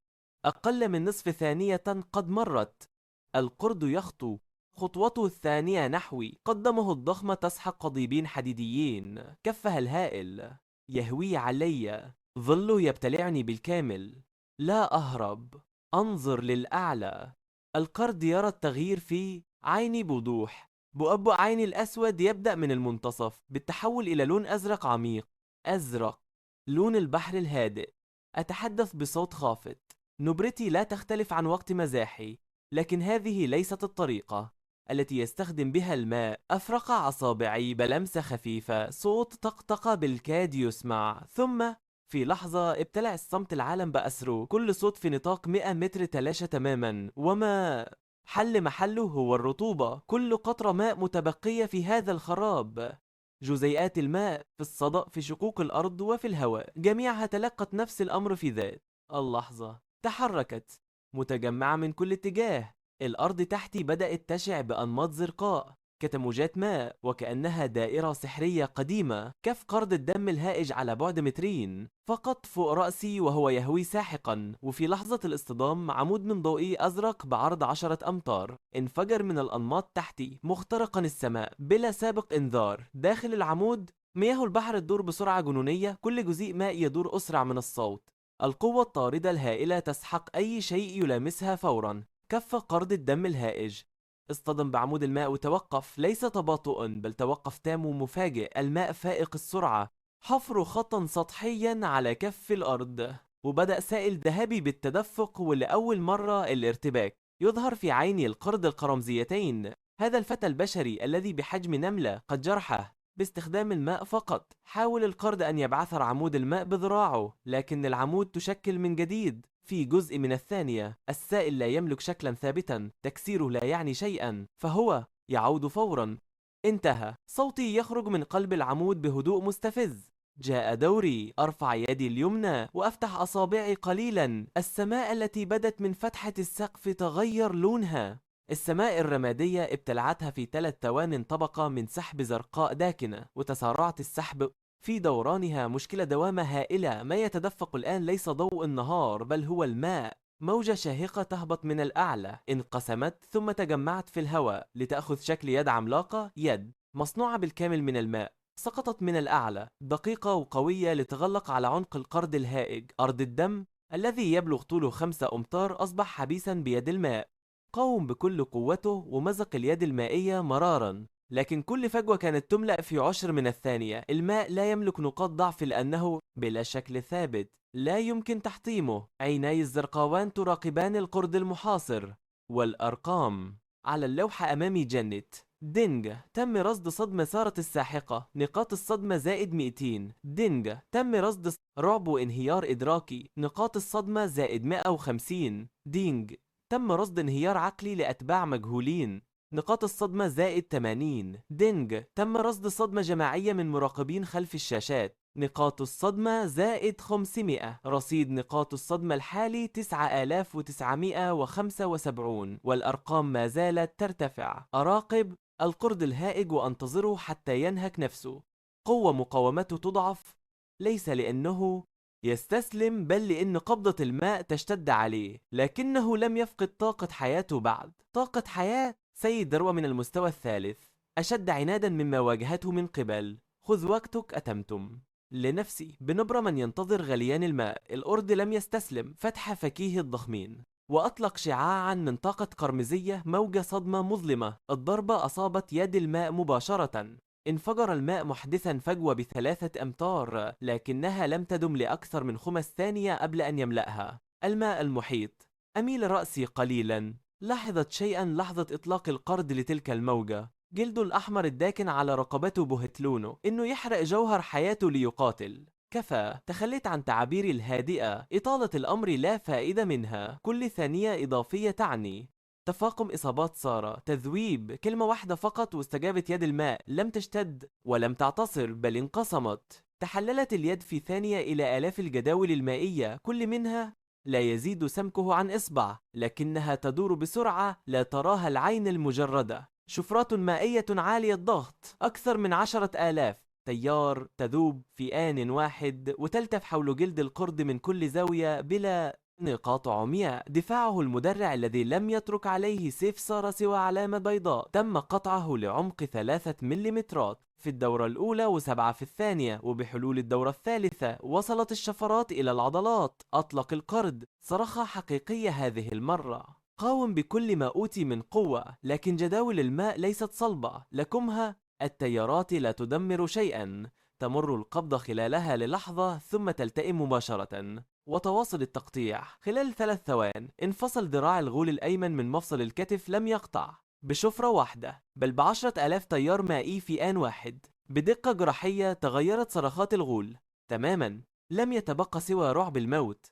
[SPEAKER 1] أقل من نصف ثانية قد مرت. القرد يخطو خطوته الثانية نحوي. قدمه الضخمة تسحق قضيبين حديديين. كفها الهائل يهوي علي. ظله يبتلعني بالكامل. لا أهرب، أنظر للأعلى. القرد يرى التغيير في عيني بوضوح. بؤبؤ عيني الأسود يبدأ من المنتصف بالتحول إلى لون أزرق عميق. أزرق، لون البحر الهادئ. أتحدث بصوت خافت. نبرتي لا تختلف عن وقت مزاحي، لكن هذه ليست الطريقة التي يستخدم بها الماء. أفرق أصابعي بلمسة خفيفة. صوت طقطقة بالكاد يسمع، ثم في لحظة ابتلع الصمت العالم بأسره. كل صوت في نطاق 100 متر تلاشى تماما، وما حل محله هو الرطوبة. كل قطرة ماء متبقية في هذا الخراب. جزيئات الماء في الصدأ، في شقوق الأرض وفي الهواء، جميعها تلقت نفس الأمر في ذات اللحظة. تحركت متجمعة من كل اتجاه. الأرض تحتي بدأت تشع بأنماط زرقاء كتموجات ماء، وكأنها دائرة سحرية قديمة. كف قرد الدم الهائج على بعد مترين فقط فوق رأسي وهو يهوي ساحقا. وفي لحظة الاصطدام عمود من ضوئي أزرق بعرض 10 أمتار انفجر من الأنماط تحتي، مخترقا السماء بلا سابق إنذار. داخل العمود مياه البحر تدور بسرعة جنونية. كل جزيء ماء يدور أسرع من الصوت. القوة الطاردة الهائلة تسحق أي شيء يلامسها فورا. كف قرد الدم الهائج اصطدم بعمود الماء وتوقف. ليس تباطؤ، بل توقف تام ومفاجئ. الماء فائق السرعة. حفر خطا سطحيا على كف الأرض، وبدأ سائل ذهبي بالتدفق. ولأول مرة الارتباك يظهر في عيني القرد القرمزيتين. هذا الفتى البشري الذي بحجم نملة قد جرحه باستخدام الماء فقط. حاول القرد أن يبعثر عمود الماء بذراعه، لكن العمود تشكل من جديد في جزء من الثانية. السائل لا يملك شكلا ثابتا، تكسيره لا يعني شيئا، فهو يعود فورا. انتهى. صوتي يخرج من قلب العمود بهدوء مستفز. جاء دوري. أرفع يدي اليمنى وأفتح أصابعي قليلا. السماء التي بدت من فتحة السقف تغير لونها. السماء الرمادية ابتلعتها في 3 ثوان طبقة من سحب زرقاء داكنة، وتسارعت السحب في دورانها. مشكلة دوامة هائلة. ما يتدفق الآن ليس ضوء النهار، بل هو الماء. موجة شاهقة تهبط من الأعلى، انقسمت ثم تجمعت في الهواء لتأخذ شكل يد عملاقة. يد مصنوعة بالكامل من الماء سقطت من الأعلى، دقيقة وقوية لتغلق على عنق القرد الهائج. أرض الدم الذي يبلغ طوله 5 أمتار أصبح حبيسا بيد الماء. قاوم بكل قوته ومزق اليد المائية مرارا، لكن كل فجوة كانت تملأ في 10 من الثانية. الماء لا يملك نقاط ضعف لأنه بلا شكل ثابت، لا يمكن تحطيمه. عيناي الزرقاوان تراقبان القرد المحاصر. والأرقام على اللوحة أمامي جنت. دينج. تم رصد صدمة سارة الساحقة. نقاط الصدمة زائد 200. دينج. تم رصد رعب وانهيار إدراكي. نقاط الصدمة زائد 150. دينج. تم رصد انهيار عقلي لأتباع مجهولين. نقاط الصدمة زائد 80. دينج، تم رصد صدمة جماعية من مراقبين خلف الشاشات. نقاط الصدمة زائد 500. رصيد نقاط الصدمة الحالي 9975، والأرقام ما زالت ترتفع. أراقب القرد الهائج وأنتظره حتى ينهك نفسه. قوة مقاومته تضعف، ليس لأنه يستسلم بل لأن قبضة الماء تشتد عليه، لكنه لم يفقد طاقة حياته بعد. طاقة حياة سيد ذروة من المستوى الثالث، أشد عنادا مما واجهته من قبل. خذ وقتك أتمتم. لنفسي بنبرة من ينتظر غليان الماء، القرد لم يستسلم. فتح فكيه الضخمين وأطلق شعاعا من طاقة قرمزية، موجة صدمة مظلمة. الضربة أصابت يد الماء مباشرة. انفجر الماء محدثا فجوة ب3 أمتار، لكنها لم تدم لأكثر من 5 ثانية قبل أن يملأها. الماء المحيط. أميل رأسي قليلا. لاحظت شيئا لحظة إطلاق القرد لتلك الموجة. جلده الأحمر الداكن على رقبته بهت لونه، إنه يحرق جوهر حياته ليقاتل. كفى، تخليت عن تعابيري الهادئة. إطالة الأمر لا فائدة منها، كل ثانية إضافية تعني تفاقم إصابات سارة. تذويب، كلمة واحدة فقط واستجابت يد الماء. لم تشتد ولم تعتصر بل انقسمت. تحللت اليد في ثانية إلى آلاف الجداول المائية، كل منها لا يزيد سمكه عن إصبع، لكنها تدور بسرعة لا تراها العين المجردة. شفرات مائية عالية الضغط، أكثر من 10,000 تيار تذوب في آن واحد وتلتف حول جلد القرد من كل زاوية بلا نقاط عمياء. دفاعه المدرع الذي لم يترك عليه سيف سارة سوى علامة بيضاء، تم قطعه لعمق 3 مليمترات في الدورة الأولى و7 في الثانية، وبحلول الدورة الثالثة وصلت الشفرات إلى العضلات. أطلق القرد صرخة حقيقية هذه المرة. قاوم بكل ما أوتي من قوة، لكن جداول الماء ليست صلبة. لكمها التيارات لا تدمر شيئا. تمر القبضة خلالها للحظة ثم تلتئم مباشرة. وتواصل التقطيع. خلال 3 ثوان انفصل ذراع الغول الأيمن من مفصل الكتف. لم يقطع بشفرة واحدة بل ب10,000 تيار مائي في آن واحد. بدقة جراحية تغيرت صرخات الغول تماما. لم يتبقى سوى رعب الموت.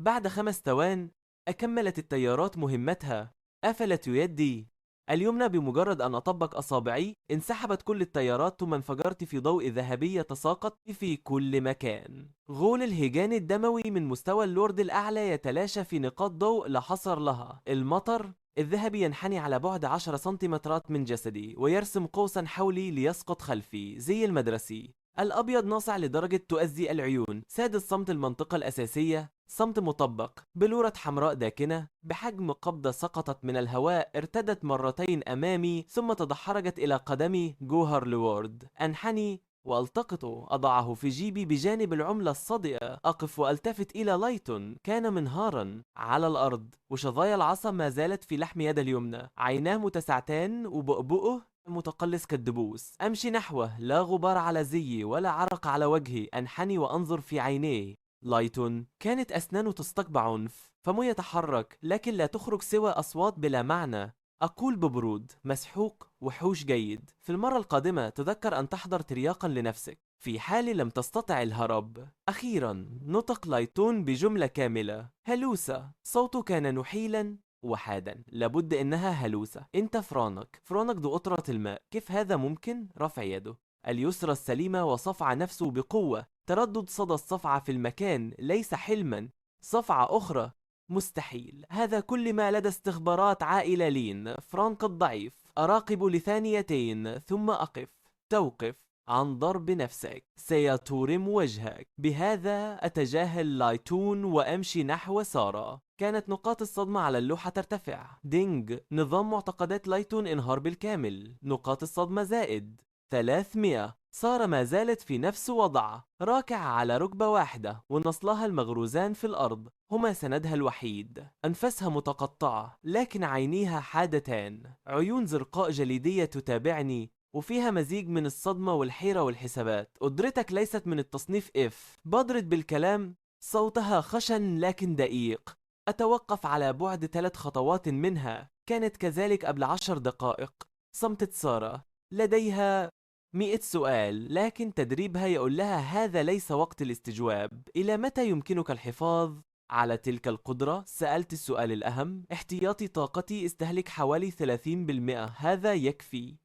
[SPEAKER 1] بعد 5 ثوان أكملت التيارات مهمتها. قفلت يدي اليمنى بمجرد أن أطبق أصابعي. انسحبت كل التيارات ثم انفجرت في ضوء ذهبي يتساقط في كل مكان. غول الهيجان الدموي من مستوى اللورد الأعلى يتلاشى في نقاط ضوء لا حصر لها. المطر الذهبي ينحني على بعد 10 سنتيمترات من جسدي ويرسم قوسا حولي ليسقط خلفي زي المدرسي. الأبيض ناصع لدرجة تؤذي العيون. ساد الصمت المنطقة الأساسية، صمت مطبق. بلورة حمراء داكنة بحجم قبضة سقطت من الهواء، ارتدت مرتين أمامي ثم تدحرجت إلى قدمي. جوهر لوورد. أنحني والتقطه، أضعه في جيبي بجانب العملة الصادئة. أقف وألتفت إلى لايتون، كان منهارا على الأرض وشظايا العصا ما زالت في لحم يد اليمنى. عيناه متسعتان وبؤبؤه متقلص كالدبوس. أمشي نحوه، لا غبار على زيي ولا عرق على وجهي. أنحني وأنظر في عينيه. لايتون كانت أسنانه تستقبع عنف، فمه يتحرك لكن لا تخرج سوى أصوات بلا معنى. أقول ببرود مسحوق وحوش جيد. في المرة القادمة تذكر أن تحضر ترياقا لنفسك في حال لم تستطع الهرب. أخيرا نطق لايتون بجملة كاملة. هلوسة. صوته كان نحيلا وحادا. لابد إنها هلوسة. أنت فرانك. فرانك ذو قطرة الماء. كيف هذا ممكن؟ رفع يده اليسرى السليمة وصفع نفسه بقوة. تردد صدى الصفعة في المكان ليس حلما. صفعة أخرى مستحيل. هذا كل ما لدى استخبارات عائلة لين. فرانك الضعيف. أراقب لثانيتين ثم أقف. توقف عن ضرب نفسك، سيتورم وجهك. بهذا أتجاهل لايتون وأمشي نحو سارة. كانت نقاط الصدمة على اللوحة ترتفع. دينج، نظام معتقدات لايتون انهار بالكامل. نقاط الصدمة زائد 300. سارة ما زالت في نفس وضعها، راكعة على ركبة واحدة ونصلها المغروزان في الأرض هما سندها الوحيد. أنفسها متقطعة لكن عينيها حادتان. عيون زرقاء جليدية تتابعني وفيها مزيج من الصدمة والحيرة والحسابات. قدرتك ليست من التصنيف F. بادرت بالكلام، صوتها خشن لكن دقيق. أتوقف على بعد 3 خطوات منها. كانت كذلك قبل 10 دقائق. صمتت سارة، لديها 100 سؤال، لكن تدريبها يقول لها هذا ليس وقت الاستجواب. إلى متى يمكنك الحفاظ على تلك القدرة سألت السؤال الأهم: احتياطي طاقتي استهلك حوالي 30%، هذا يكفي؟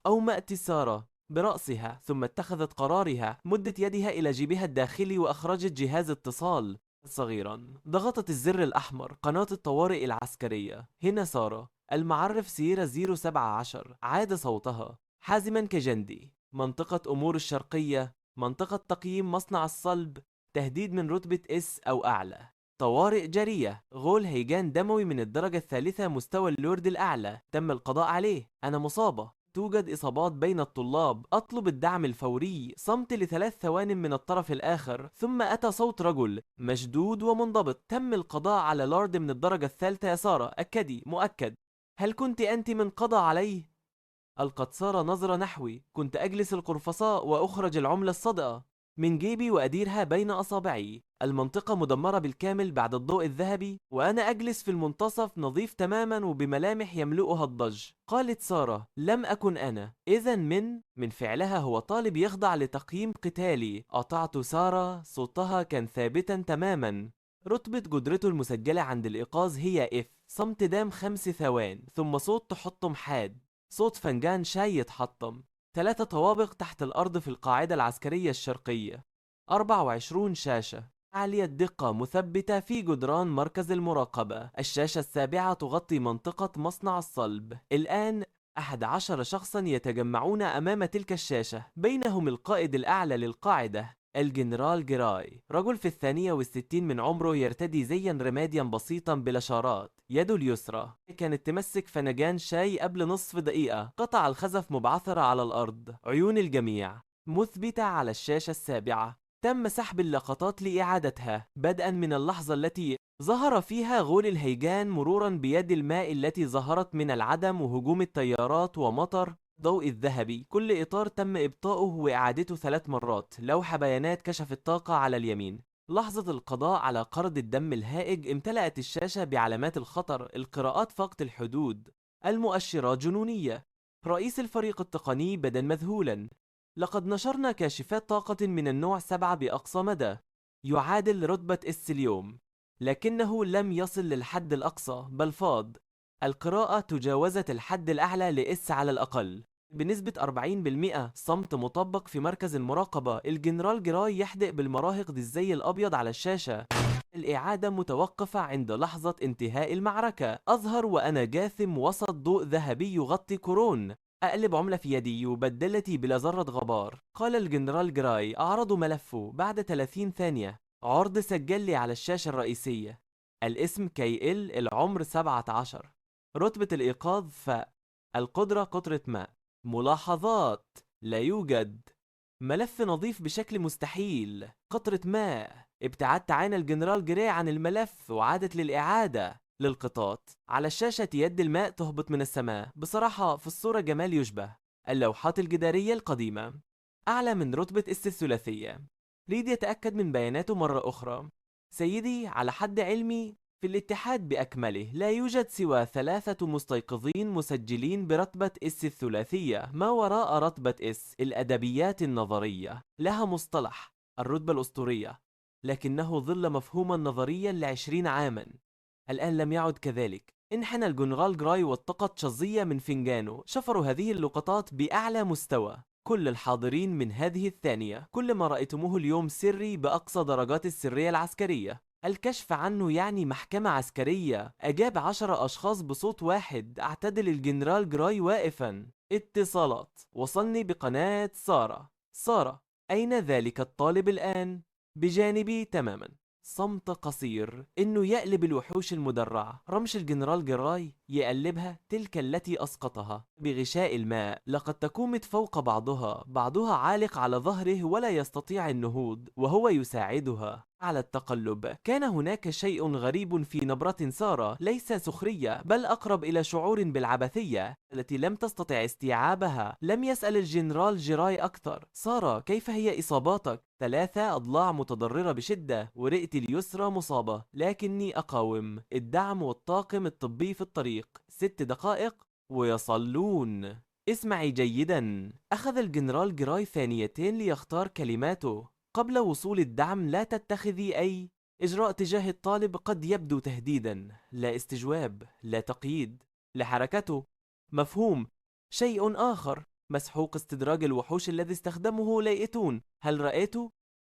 [SPEAKER 1] أومأت سارة برأسها، ثم اتخذت قرارها. مدت يدها إلى جيبها الداخلي وأخرجت جهاز اتصال صغيرا. ضغطت الزر الأحمر، قناة الطوارئ العسكرية. هنا سارة، المعرف سيرة 017. عاد صوتها حازما كجندي. منطقة أمور الشرقية، منطقة تقييم مصنع الصلب، تهديد من رتبة اس أو أعلى. طوارئ جارية، غول هيجان دموي من الدرجة الثالثة، مستوى اللورد الأعلى، تم القضاء عليه. أنا مصابة، توجد إصابات بين الطلاب، أطلب الدعم الفوري. صمت ل3 ثوان من الطرف الآخر، ثم أتى صوت رجل مشدود ومنضبط: تم القضاء على لورد من الدرجة الثالثة يا سارة، أكدي، مؤكد. هل كنت أنت من قضى عليه؟ ألقت سارة نظرة نحوي. كنت أجلس القرفصاء وأخرج العملة الصادقة من جيبي وأديرها بين أصابعي. المنطقة مدمرة بالكامل بعد الضوء الذهبي، وأنا أجلس في المنتصف نظيف تماما وبملامح يملؤها الضج. قالت سارة: لم أكن أنا. إذا من فعلها هو طالب يخضع لتقييم قتالي. قطعت سارة، صوتها كان ثابتا تماما. رتبة قدرته المسجلة عند الإيقاظ هي F. صمت دام 5 ثوان، ثم صوت تحطم حاد، صوت فنجان شاي يتحطم. 3 طوابق تحت الأرض في القاعدة العسكرية الشرقية. 24 شاشة عالية الدقة مثبتة في جدران مركز المراقبة. الشاشة السابعة تغطي منطقة مصنع الصلب. الآن 11 شخصا يتجمعون أمام تلك الشاشة، بينهم القائد الأعلى للقاعدة الجنرال جراي، رجل في 62 من عمره، يرتدي زيا رماديا بسيطا بلا شارات. يده اليسرى كانت تمسك فنجان شاي قبل نصف دقيقة. قطع الخزف مبعثرة على الأرض. عيون الجميع مثبتة على الشاشة السابعة. تم سحب اللقطات لإعادتها، بدءا من اللحظة التي ظهر فيها غول الهيجان، مرورا بيد الماء التي ظهرت من العدم، وهجوم التيارات ومطر ضوء الذهبي. كل إطار تم إبطاؤه وإعادته 3 مرات. لوحة بيانات كشف الطاقة على اليمين. لحظة القضاء على قرض الدم الهائج امتلأت الشاشة بعلامات الخطر. القراءات فقط الحدود. المؤشرات جنونية. رئيس الفريق التقني بدا مذهولا. لقد نشرنا كاشفات طاقة من النوع 7 بأقصى مدى، يعادل رتبة اس اليوم، لكنه لم يصل للحد الأقصى بل فاض. القراءة تجاوزت الحد الأعلى لإس على الأقل بنسبة 40%. صمت مطبق في مركز المراقبة. الجنرال جراي يحدق بالمراهق ذي الزي الأبيض على الشاشة. الإعادة متوقفة عند لحظة انتهاء المعركة. أظهر وأنا جاثم وسط ضوء ذهبي يغطي كورون. أقلب عملة في يدي يبدلتي بلا ذرة غبار. قال الجنرال جراي. أعرض ملفه بعد 30 ثانية. عرض سجل لي على الشاشة الرئيسية. الاسم KL، العمر 17، رتبة الإيقاظ القدرة قطرة ماء. ملاحظات: لا يوجد ملف نظيف بشكل مستحيل. قطرة ماء. ابتعدت عين الجنرال جراي عن الملف وعادت للإعادة للقطات. على الشاشة يد الماء تهبط من السماء. بصراحة في الصورة جمال يشبه اللوحات الجدارية القديمة. أعلى من رتبة اس الثلاثية. ريد يتأكد من بياناته مرة أخرى. سيدي، على حد علمي في الاتحاد بأكمله لا يوجد سوى 3 مستيقظين مسجلين برتبة اس الثلاثية. ما وراء رتبة اس الأدبيات النظرية لها مصطلح الرتبة الأسطورية، لكنه ظل مفهوما نظريا ل20 عاما. الآن لم يعد كذلك. انحنى الجنرال جراي والتقط شظية من فنجانه. شفروا هذه اللقطات بأعلى مستوى. كل الحاضرين من هذه الثانية. كل ما رأيتموه اليوم سري بأقصى درجات السرية العسكرية. الكشف عنه يعني محكمة عسكرية. أجاب 10 أشخاص بصوت واحد. اعتدل الجنرال جراي واقفا. اتصالات. وصلني بقناة سارة. سارة، أين ذلك الطالب الآن؟ بجانبي تماما. صمت قصير. إنه يقلب الوحوش المدرعة. رمش الجنرال جراي يقلبها، تلك التي أسقطها بغشاء الماء. لقد تكومت فوق بعضها عالق على ظهره ولا يستطيع النهوض، وهو يساعدها على التقلب. كان هناك شيء غريب في نبرة سارة، ليس سخرية بل أقرب إلى شعور بالعبثية التي لم تستطع استيعابها. لم يسأل الجنرال جراي أكثر. سارة، كيف هي إصاباتك؟ 3 أضلاع متضررة بشدة، ورئتي اليسرى مصابة، لكني أقاوم. الدعم والطاقم الطبي في الطريق. 6 دقائق ويصلون. اسمعي جيدا. أخذ الجنرال جراي ثانيتين ليختار كلماته. قبل وصول الدعم لا تتخذي أي إجراء تجاه الطالب قد يبدو تهديدا، لا استجواب، لا تقييد لحركته. مفهوم. شيء آخر، مسحوق استدراج الوحوش الذي استخدمه لايتون. هل رأيت؟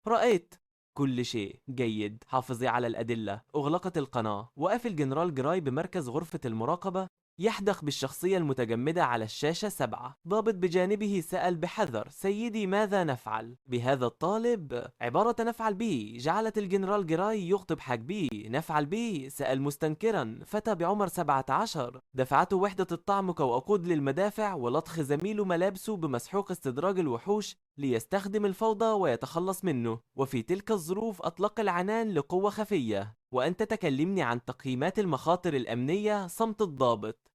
[SPEAKER 1] رأيت كل شيء. جيد، حافظي على الأدلة. أغلقت القناة، وقف الجنرال جراي بمركز غرفة المراقبة يحدق بالشخصية المتجمدة على الشاشة 7. ضابط بجانبه سأل بحذر: سيدي، ماذا نفعل بهذا الطالب؟ عبارة نفعل به جعلت الجنرال جراي يخطب حاجبيه. نفعل به؟ سأل مستنكرا فتى بعمر 17. دفعته وحدة الطعم كوقود للمدافع ولطخ زميله ملابسه بمسحوق استدراج الوحوش ليستخدم الفوضى ويتخلص منه. وفي تلك الظروف أطلق العنان لقوة خفية. وأنت تكلمني عن تقييمات المخاطر الأمنية. صمت الضابط.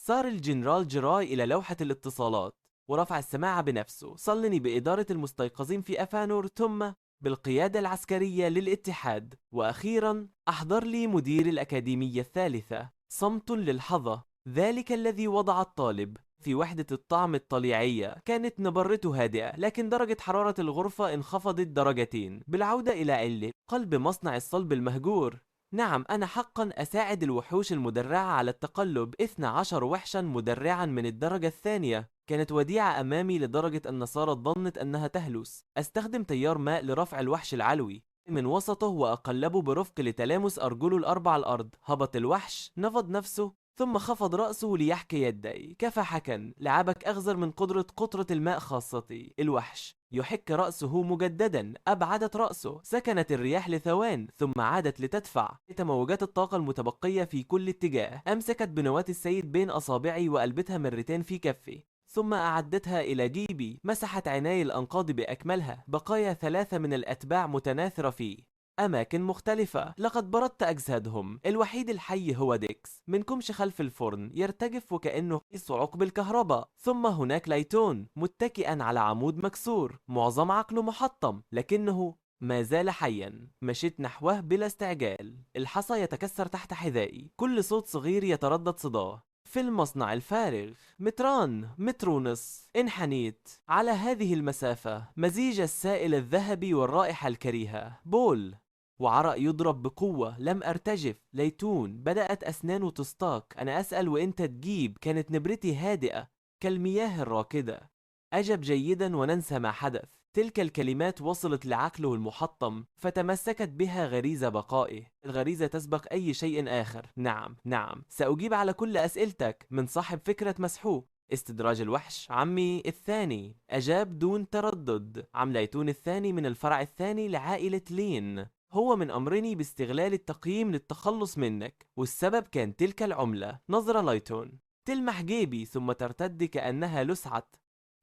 [SPEAKER 1] سار الجنرال جراي إلى لوحة الاتصالات ورفع السماعة بنفسه. صلني بإدارة المستيقظين في أفانور، ثم بالقيادة العسكرية للاتحاد، وأخيرا أحضر لي مدير الأكاديمية الثالثة. صمت للحظة. ذلك الذي وضع الطالب في وحدة الطعم الطليعية. كانت نبرته هادئة، لكن درجة حرارة الغرفة انخفضت درجتين. بالعودة إلى علة قلب مصنع الصلب المهجور. نعم، أنا حقا أساعد الوحوش المدرعة على التقلب. 12 وحشا مدرعا من الدرجة الثانية. كانت وديعة أمامي لدرجة أن سارة ظنت أنها تهلوس. أستخدم تيار ماء لرفع الوحش العلوي من وسطه وأقلبه برفق لتلامس أرجله الأربع على الأرض. هبط الوحش، نفض نفسه، ثم خفض رأسه ليحكي يدي. كفى حكا، لعبك أغزر من قطرة الماء خاصتي. الوحش يحك رأسه مجددا. أبعدت رأسه، سكنت الرياح لثوان ثم عادت لتدفع موجات الطاقة المتبقية في كل اتجاه. أمسكت بنواة السيد بين أصابعي وقلبتها مرتين في كفي، ثم أعدتها إلى جيبي. مسحت عيناي الأنقاض بأكملها. بقايا 3 من الأتباع متناثرة في أماكن مختلفة. لقد بردت أجسادهم. الوحيد الحي هو ديكس من كمش خلف الفرن، يرتجف وكأنه صعق بالكهرباء. ثم هناك لايتون متكئا على عمود مكسور، معظم عقله محطم لكنه ما زال حيا. مشيت نحوه بلا استعجال. الحصى يتكسر تحت حذائي. كل صوت صغير يتردد صداه في المصنع الفارغ. متران، متر ونص. انحنيت على هذه المسافة. مزيج السائل الذهبي والرائحة الكريهة. بول وعرق يضرب بقوة. لم أرتجف. ليتون بدأت أسنانه تستاك. أنا أسأل وإنت تجيب. كانت نبرتي هادئة كالمياه الراكدة. أجب جيدا وننسى ما حدث. تلك الكلمات وصلت لعقله المحطم فتمسكت بها غريزة بقائه. الغريزة تسبق أي شيء آخر. نعم نعم، سأجيب على كل أسئلتك من صاحب فكرة مسحوق. استدراج الوحش عمي الثاني. أجاب دون تردد. عم ليتون الثاني من الفرع الثاني لعائلة لين. هو من أمرني باستغلال التقييم للتخلص منك، والسبب كان تلك العملة. نظرة ليتون تلمح جيبي ثم ترتد كأنها لسعت.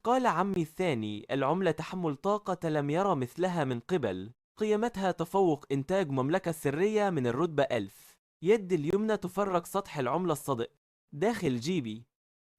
[SPEAKER 1] قال عمي الثاني: العملة تحمل طاقة لم يرى مثلها من قبل. قيمتها تفوق إنتاج مملكة سرية من الرتبة 1000. يد اليمنى تفرق سطح العملة الصدئ داخل جيبي.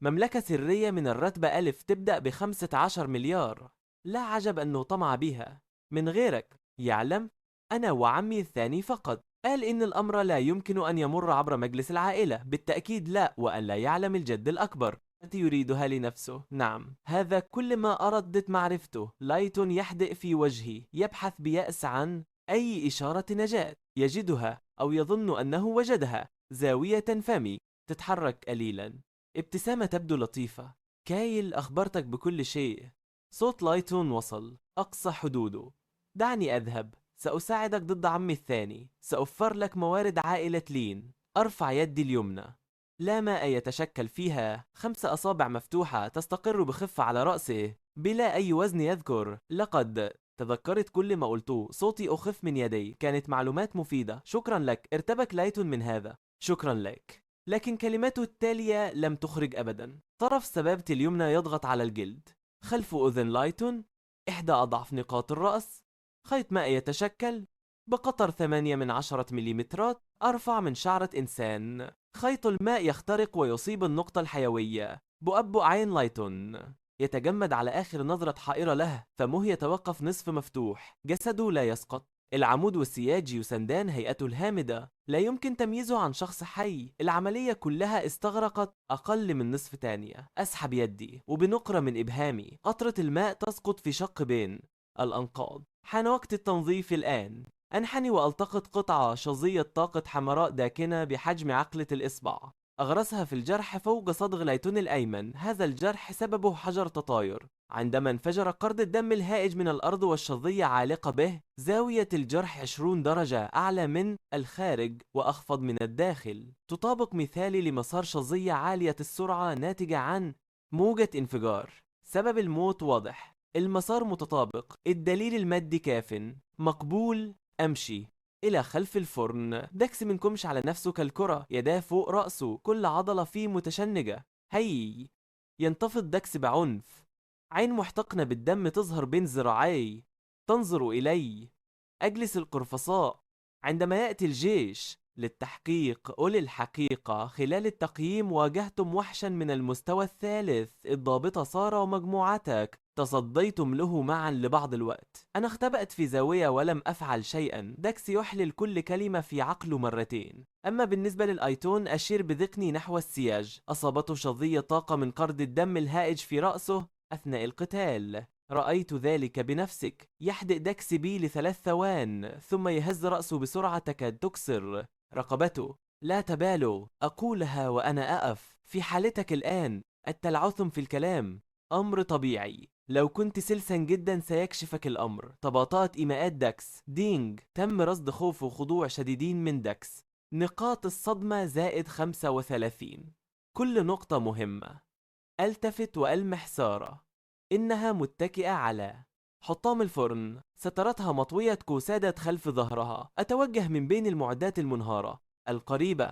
[SPEAKER 1] مملكة سرية من الرتبة 1000 تبدأ ب15 مليار. لا عجب أنه طمع بها. من غيرك يعلم، أنا وعمي الثاني فقط. قال إن الأمر لا يمكن أن يمر عبر مجلس العائلة. بالتأكيد لا، وأن لا يعلم الجد الأكبر. يريدها لنفسه. نعم، هذا كل ما أردت معرفته. لايتون يحدئ في وجهي، يبحث بيأس عن أي إشارة نجاة. يجدها أو يظن أنه وجدها. زاوية فمي تتحرك قليلا. ابتسامة تبدو لطيفة. كايل، أخبرتك بكل شيء. صوت لايتون وصل أقصى حدوده. دعني أذهب. سأساعدك ضد عمي الثاني. سأوفر لك موارد عائلة لين. أرفع يدي اليمنى. لا ماء يتشكل فيها. 5 أصابع مفتوحة تستقر بخفة على رأسه بلا أي وزن يذكر. لقد تذكرت كل ما قلته. صوتي أخف من يدي. كانت معلومات مفيدة. شكرا لك. ارتبك لايتون من هذا. شكرا لك. لكن كلماته التالية لم تخرج أبدا. طرف سبابتي اليمنى يضغط على الجلد خلف أذن لايتون. إحدى أضعف نقاط الرأس. خيط ماء يتشكل بقطر 8 من 10 مليمترات أرفع من شعرة إنسان. خيط الماء يخترق ويصيب النقطة الحيوية. بؤبؤ عين لايتون يتجمد على آخر نظرة حائرة له. فمه يتوقف نصف مفتوح. جسده لا يسقط. العمود والسياج يسندان هيئته الهامدة. لا يمكن تمييزه عن شخص حي. العملية كلها استغرقت أقل من نصف ثانية. أسحب يدي وبنقرة من إبهامي قطرة الماء تسقط في شق بين الأنقاض. حان وقت التنظيف الآن. أنحني وألتقط قطعة شظية طاقة حمراء داكنة بحجم عقلة الإصبع، أغرسها في الجرح فوق صدغ الأيتون الأيمن. هذا الجرح سببه حجر تطاير. عندما انفجر قرض الدم الهائج من الأرض والشظية عالقة به، زاوية الجرح 20 درجة أعلى من الخارج وأخفض من الداخل، تطابق مثالي لمسار شظية عالية السرعة ناتجة عن موجة انفجار. سبب الموت واضح، المسار متطابق، الدليل المادي كاف، مقبول. أمشي إلى خلف الفرن. دكس منكمش على نفسه كالكرة، يداه فوق رأسه، كل عضلة فيه متشنجة. هي ينتفض دكس بعنف، عين محتقنة بالدم تظهر بين ذراعي، تنظر إلي. أجلس القرفصاء. عندما يأتي الجيش للتحقيق قل الحقيقة. خلال التقييم واجهتم وحشا من المستوى الثالث، الضابطة سارة ومجموعتك تصديتم له معا لبعض الوقت. أنا اختبأت في زاوية ولم أفعل شيئا. داكس يحلل كل كلمة في عقله مرتين. أما بالنسبة للأيتون أشير بذقني نحو السياج. أصابته شظية طاقة من قرض الدم الهائج في رأسه أثناء القتال. رأيت ذلك بنفسك. يحدق داكس بي ل3 ثوان ثم يهز رأسه بسرعة تكاد تكسر رقبته. لا تبالوا، أقولها وأنا أقف في حالتك الآن. التلعثم في الكلام أمر طبيعي. لو كنت سلسا جدا سيكشفك الأمر. تباطأت إيماءات داكس. دينج تم رصد خوف وخضوع شديدين من داكس. نقاط الصدمة زائد 35. كل نقطة مهمة. ألتفت وألمح سارة، إنها متكئة على حطام الفرن، سترتها مطوية كوسادة خلف ظهرها. أتوجه من بين المعدات المنهارة القريبة،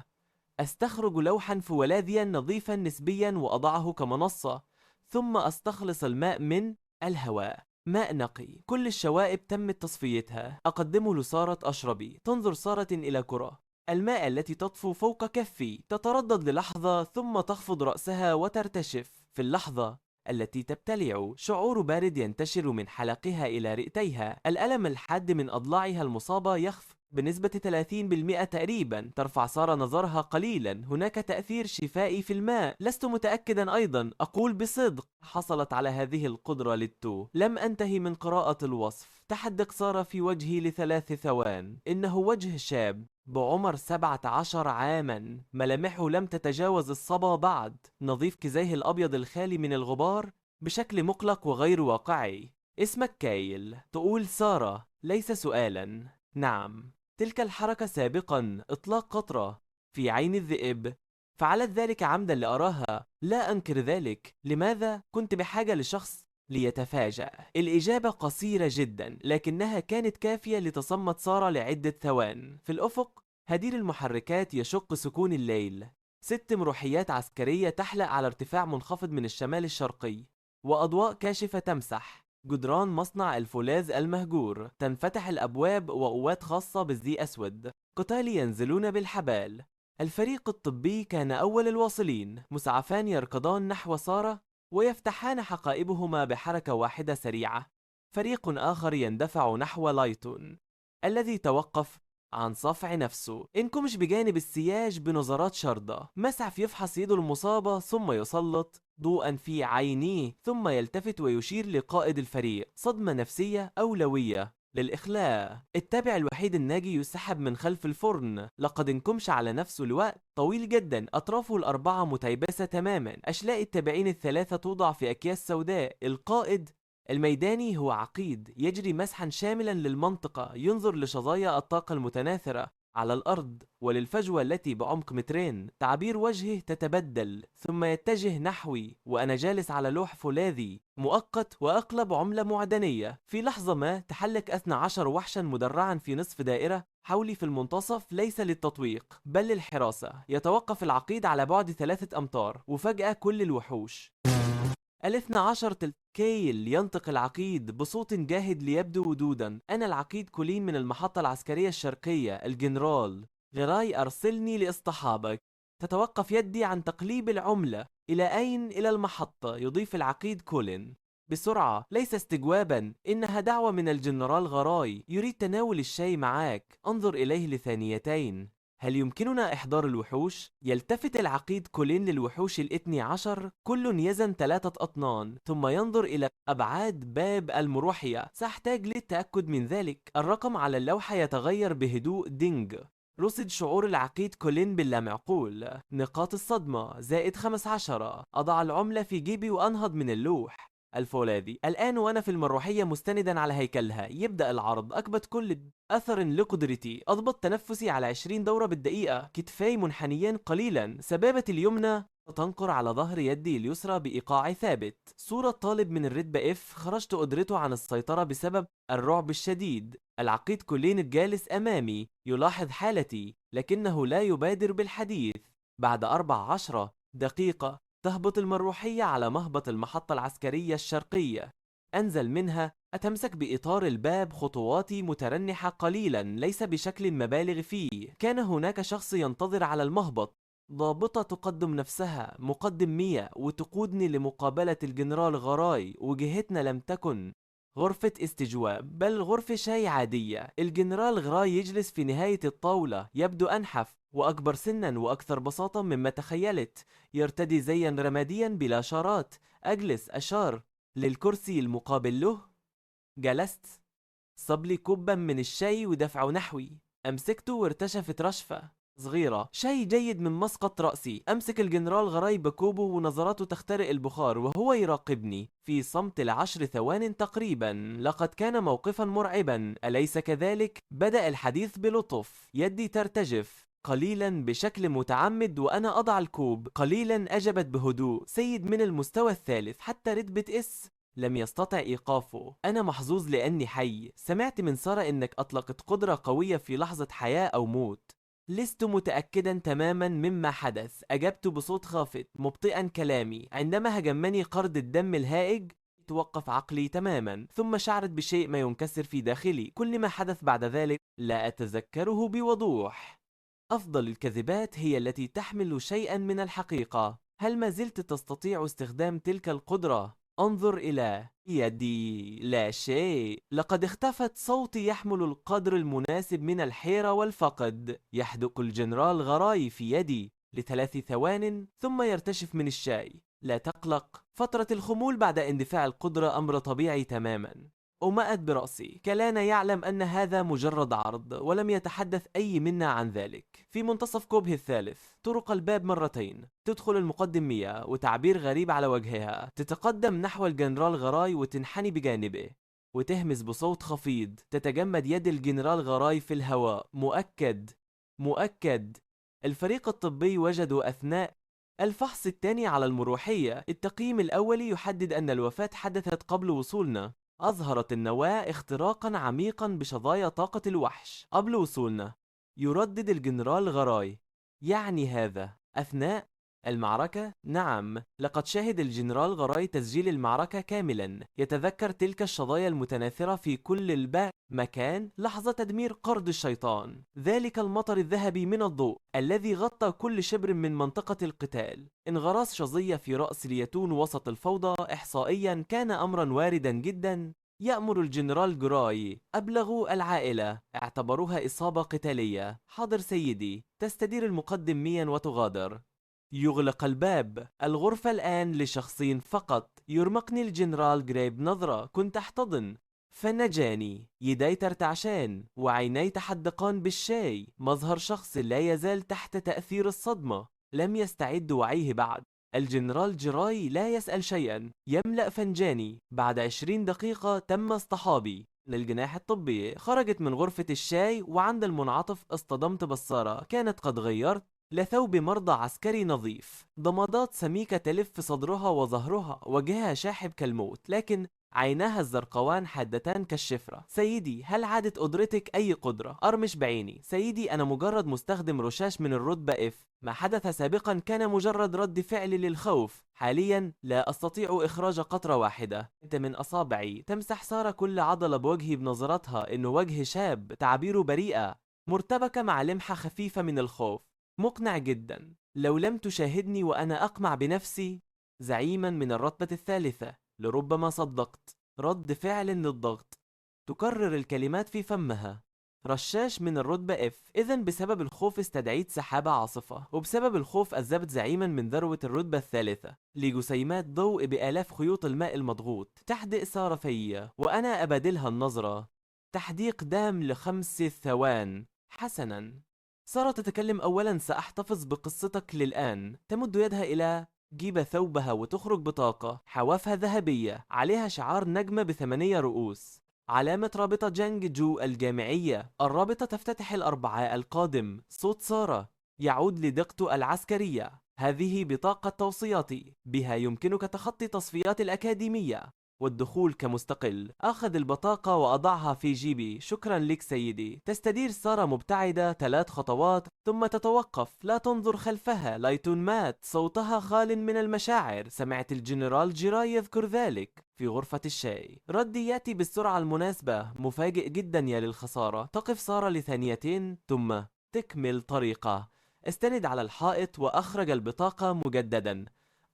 [SPEAKER 1] أستخرج لوحا فولاذيا نظيفا نسبيا وأضعه كمنصة، ثم أستخلص الماء من الهواء. ماء نقي، كل الشوائب تمت تصفيتها. أقدمه لسارة أشربي. تنظر سارة إلى كرة الماء التي تطفو فوق كفي، تتردد للحظة ثم تخفض رأسها وترتشف. في اللحظة التي تبتلع، شعور بارد ينتشر من حلقها إلى رئتيها. الألم الحاد من أضلاعها المصابة يخف بنسبة 30% تقريبا. ترفع سارة نظرها قليلا. هناك تأثير شفائي في الماء. لست متأكدا أيضا. أقول بصدق حصلت على هذه القدرة للتو. لم أنتهي من قراءة الوصف. تحدق سارة في وجهي ل3 ثوان. إنه وجه شاب بعمر 17 عاما، ملامحه لم تتجاوز الصبا بعد، نظيف كزيه الأبيض الخالي من الغبار بشكل مقلق وغير واقعي. اسمك كايل. تقول سارة ليس سؤالا. نعم. تلك الحركة سابقا، إطلاق قطرة في عين الذئب، فعلت ذلك عمدا لأراها. لا أنكر ذلك. لماذا؟ كنت بحاجة لشخص ليتفاجأ. الإجابة قصيرة جدا لكنها كانت كافية لتصمت سارة لعدة ثوان. في الأفق هدير المحركات يشق سكون الليل. 6 مروحيات عسكرية تحلق على ارتفاع منخفض من الشمال الشرقي، وأضواء كاشفة تمسح جدران مصنع الفولاذ المهجور. تنفتح الأبواب وقوات خاصة بالزي أسود قتال ينزلون بالحبال. الفريق الطبي كان أول الواصلين. مسعفان يركضان نحو سارة ويفتحان حقائبهما بحركة واحدة سريعة. فريق آخر يندفع نحو لايتون الذي توقف عن صفع نفسه. انكمش بجانب السياج بنظرات شردة. مسعف يفحص يده المصابة ثم يسلط ضوءا في عينيه، ثم يلتفت ويشير لقائد الفريق. صدمة نفسية أولوية للإخلاء. التابع الوحيد الناجي يسحب من خلف الفرن. لقد انكمش على نفسه لوقت طويل جدا. أطرافه الأربعة متيبسة تماما. أشلاء التابعين ال3 توضع في أكياس سوداء. القائد الميداني هو عقيد يجري مسحا شاملا للمنطقة، ينظر لشظايا الطاقة المتناثرة على الأرض وللفجوة التي بعمق 2 متر. تعابير وجهه تتبدل ثم يتجه نحوي وأنا جالس على لوح فولاذي مؤقت وأقلب عملة معدنية. في لحظة ما تحلك 12 وحشا مدرعا في نصف دائرة حولي في المنتصف، ليس للتطويق بل للحراسة. يتوقف العقيد على بعد 3 أمتار وفجأة كل الوحوش 12 كيل. ينطق العقيد بصوت جاهد ليبدو ودودا. أنا العقيد كولين من المحطة العسكرية الشرقية. الجنرال غراي أرسلني لاصطحابك. تتوقف يدي عن تقليب العملة. إلى أين؟ إلى المحطة. يضيف العقيد كولين بسرعة، ليس استجوابا، إنها دعوة من الجنرال غراي. يريد تناول الشاي معاك. أنظر إليه ل2 ثانيتين. هل يمكننا إحضار الوحوش؟ يلتفت العقيد كولين للوحوش الاثني عشر، كل يزن 3 أطنان، ثم ينظر إلى أبعاد باب المروحية. سأحتاج للتأكد من ذلك. الرقم على اللوحة يتغير بهدوء دينج. رصد شعور العقيد كولين باللامعقول. نقاط الصدمة زائد 15. أضع العملة في جيبي وأنهض من اللوح الفولاذي. الآن وأنا في المروحية مستندا على هيكلها يبدأ العرض. أكبت كل أثر لقدرتي. أضبط تنفسي على 20 دورة بالدقيقة. كتفي منحنيان قليلا. سبابتي اليمنى تنقر على ظهر يدي اليسرى بإيقاع ثابت. صورة طالب من الرتبة F خرجت قدرته عن السيطرة بسبب الرعب الشديد. العقيد كولين الجالس أمامي يلاحظ حالتي لكنه لا يبادر بالحديث. بعد 14 دقيقة تهبط المروحية على مهبط المحطة العسكرية الشرقية. أنزل منها. أتمسك بإطار الباب. خطواتي مترنحة قليلا ليس بشكل مبالغ فيه. كان هناك شخص ينتظر على المهبط. ضابطة تقدم نفسها مقدم مية وتقودني لمقابلة الجنرال غراي. وجهتنا لم تكن غرفة استجواب بل غرفة شاي عادية. الجنرال غراي يجلس في نهاية الطاولة. يبدو أنحف وأكبر سنا وأكثر بساطة مما تخيلت. يرتدي زيا رماديا بلا شارات. أجلس. أشار للكرسي المقابل له. جلست. صب لي كوبا من الشاي ودفعه نحوي. أمسكته وارتشفت رشفة صغيرة شاي جيد من مسقط رأسي. أمسك الجنرال غراي بكوبه ونظراته تخترق البخار وهو يراقبني في صمت ل10 ثوان تقريبا. لقد كان موقفا مرعبا أليس كذلك؟ بدأ الحديث بلطف. يدي ترتجف قليلا بشكل متعمد وأنا أضع الكوب. قليلا أجبت بهدوء. سيد من المستوى الثالث حتى رتبة اس لم يستطع إيقافه. أنا محظوظ لأني حي. سمعت من سارة إنك أطلقت قدرة قوية في لحظة حياة أو موت. لست متأكدا تماما مما حدث. أجبت بصوت خافت مبطئا كلامي. عندما هجمني قرض الدم الهائج توقف عقلي تماما. ثم شعرت بشيء ما ينكسر في داخلي. كل ما حدث بعد ذلك لا أتذكره بوضوح. أفضل الكذبات هي التي تحمل شيئا من الحقيقة. هل ما زلت تستطيع استخدام تلك القدرة؟ انظر إلى يدي. لا شيء. لقد اختفت. صوتي يحمل القدر المناسب من الحيرة والفقد. يحدق الجنرال غراي في يدي ل3 ثوان ثم يرتشف من الشاي. لا تقلق. فترة الخمول بعد اندفاع القدرة أمر طبيعي تماما. أمأت برأسي. كان يعلم أن هذا مجرد عرض ولم يتحدث أي منا عن ذلك. في منتصف كوبه الثالث طرق الباب مرتين. تدخل المقدم مية وتعبير غريب على وجهها. تتقدم نحو الجنرال غراي وتنحني بجانبه وتهمس بصوت خفيض. تتجمد يد الجنرال غراي في الهواء. مؤكد. الفريق الطبي وجدوا أثناء الفحص الثاني على المروحية. التقييم الأولي يحدد أن الوفاة حدثت قبل وصولنا. أظهرت النواة اختراقا عميقا بشظايا طاقة الوحش قبل وصولنا. يردد الجنرال غراي. يعني هذا أثناء المعركة؟ نعم. لقد شاهد الجنرال غراي تسجيل المعركة كاملا. يتذكر تلك الشظايا المتناثرة في كل مكان. لحظة تدمير قرد الشيطان. ذلك المطر الذهبي من الضوء الذي غطى كل شبر من منطقة القتال. انغراس شظية في رأس ليتون وسط الفوضى. إحصائيا كان أمرا واردا جدا. يأمر الجنرال غراي. أبلغوا العائلة. اعتبروها إصابة قتالية. حاضر سيدي. تستدير المقدم ميا وتغادر. يغلق الباب. الغرفة الآن لشخصين فقط. يرمقني الجنرال غراي بنظرة. كنت أحتضن فنجاني. يدي ترتعشان وعيني تحدقان بالشاي. مظهر شخص لا يزال تحت تأثير الصدمة. لم يستعد وعيه بعد. الجنرال غراي لا يسأل شيئا. يملأ فنجاني. بعد 20 دقيقة تم اصطحابي للجناح الطبي. خرجت من غرفة الشاي وعند المنعطف اصطدمت بسارة. كانت قد غيرت لثوب مرضى عسكري نظيف. ضمادات سميكة تلف صدرها وظهرها. وجهها شاحب كالموت لكن عيناها الزرقوان حادتان كالشفرة. سيدي هل عادت قدرتك أي قدرة؟ أرمش بعيني. سيدي أنا مجرد مستخدم رشاش من الرتبة F. ما حدث سابقا كان مجرد رد فعل للخوف. حاليا لا أستطيع إخراج قطرة واحدة. أنت من أصابعي. تمسح سارة كل عضلة بوجهي بنظرتها. إنه وجه شاب تعبيره بريئة مرتبكة مع لمحة خفيفة من الخوف. مقنع جدا. لو لم تشاهدني وأنا أقمع بنفسي زعيما من الرتبة الثالثة لربما صدقت. رد فعل للضغط. تكرر الكلمات في فمها. رشاش من الرتبة F. إذا بسبب الخوف استدعيت سحابة عاصفة، وبسبب الخوف أذبت زعيما من ذروة الرتبة الثالثة لجسيمات ضوء بآلاف خيوط الماء المضغوط. تحدئ سارة فيا وأنا أبادلها النظرة. تحديق دام ل5 ثوان. حسنا. سارة تتكلم. أولا سأحتفظ بقصتك للآن. تمد يدها إلى جيب ثوبها وتخرج بطاقة حوافها ذهبية عليها شعار نجمة ب8 رؤوس، علامة رابطة جانج جو الجامعية. الرابطة تفتتح الأربعاء القادم. صوت سارة يعود لدقته العسكرية. هذه بطاقة توصياتي، بها يمكنك تخطي تصفيات الأكاديمية والدخول كمستقل. أخذ البطاقة وأضعها في جيبي. شكرا لك سيدي. تستدير سارة مبتعدة 3 خطوات ثم تتوقف. لا تنظر خلفها. لايتون مات. صوتها خال من المشاعر. سمعت الجنرال جيراي يذكر ذلك في غرفة الشاي. ردي يأتي بالسرعة المناسبة. مفاجئ جدا يا للخسارة. تقف سارة لثانيتين ثم تكمل طريقة. استند على الحائط وأخرج البطاقة مجددا.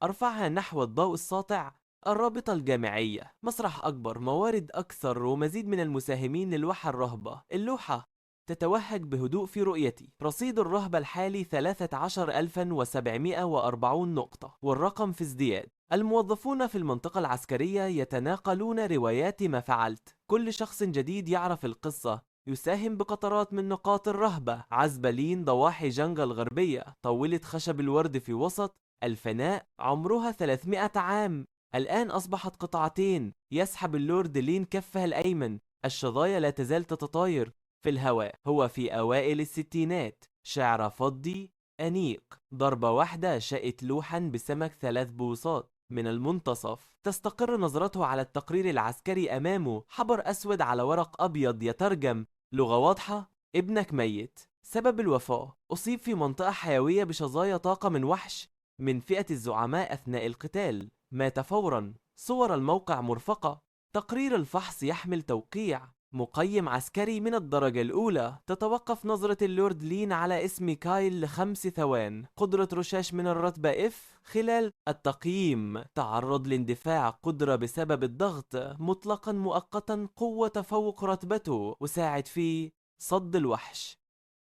[SPEAKER 1] أرفعها نحو الضوء الساطع. الرابطة الجامعية. مسرح أكبر، موارد أكثر ومزيد من المساهمين للوحة الرهبة. اللوحة تتوهج بهدوء في رؤيتي. رصيد الرهبة الحالي 13740 نقطة، والرقم في ازدياد. الموظفون في المنطقة العسكرية يتناقلون روايات ما فعلت. كل شخص جديد يعرف القصة يساهم بقطرات من نقاط الرهبة. عزبلين ضواحي جنجا الغربية. طاولة خشب الورد في وسط الفناء عمرها 300 عام. الآن أصبحت قطعتين. يسحب اللورد لين كفه الأيمن. الشظايا لا تزال تتطاير في الهواء. هو في أوائل الستينات. شعر فضي أنيق. ضربة واحدة شأت لوحا بسمك 3 بوصات من المنتصف. تستقر نظرته على التقرير العسكري أمامه. حبر أسود على ورق أبيض يترجم. لغة واضحة. ابنك ميت. سبب الوفاة: أصيب في منطقة حيوية بشظايا طاقة من وحش من فئة الزعماء أثناء القتال. مات فورا. صور الموقع مرفقة. تقرير الفحص يحمل توقيع مقيم عسكري من الدرجة الأولى. تتوقف نظرة اللورد لين على اسم كايل ل5 ثوان. قدرة رشاش من الرتبة F خلال التقييم: تعرض لاندفاع قدرة بسبب الضغط مطلقا مؤقتا. قوة تفوق رتبته. وساعد في صد الوحش.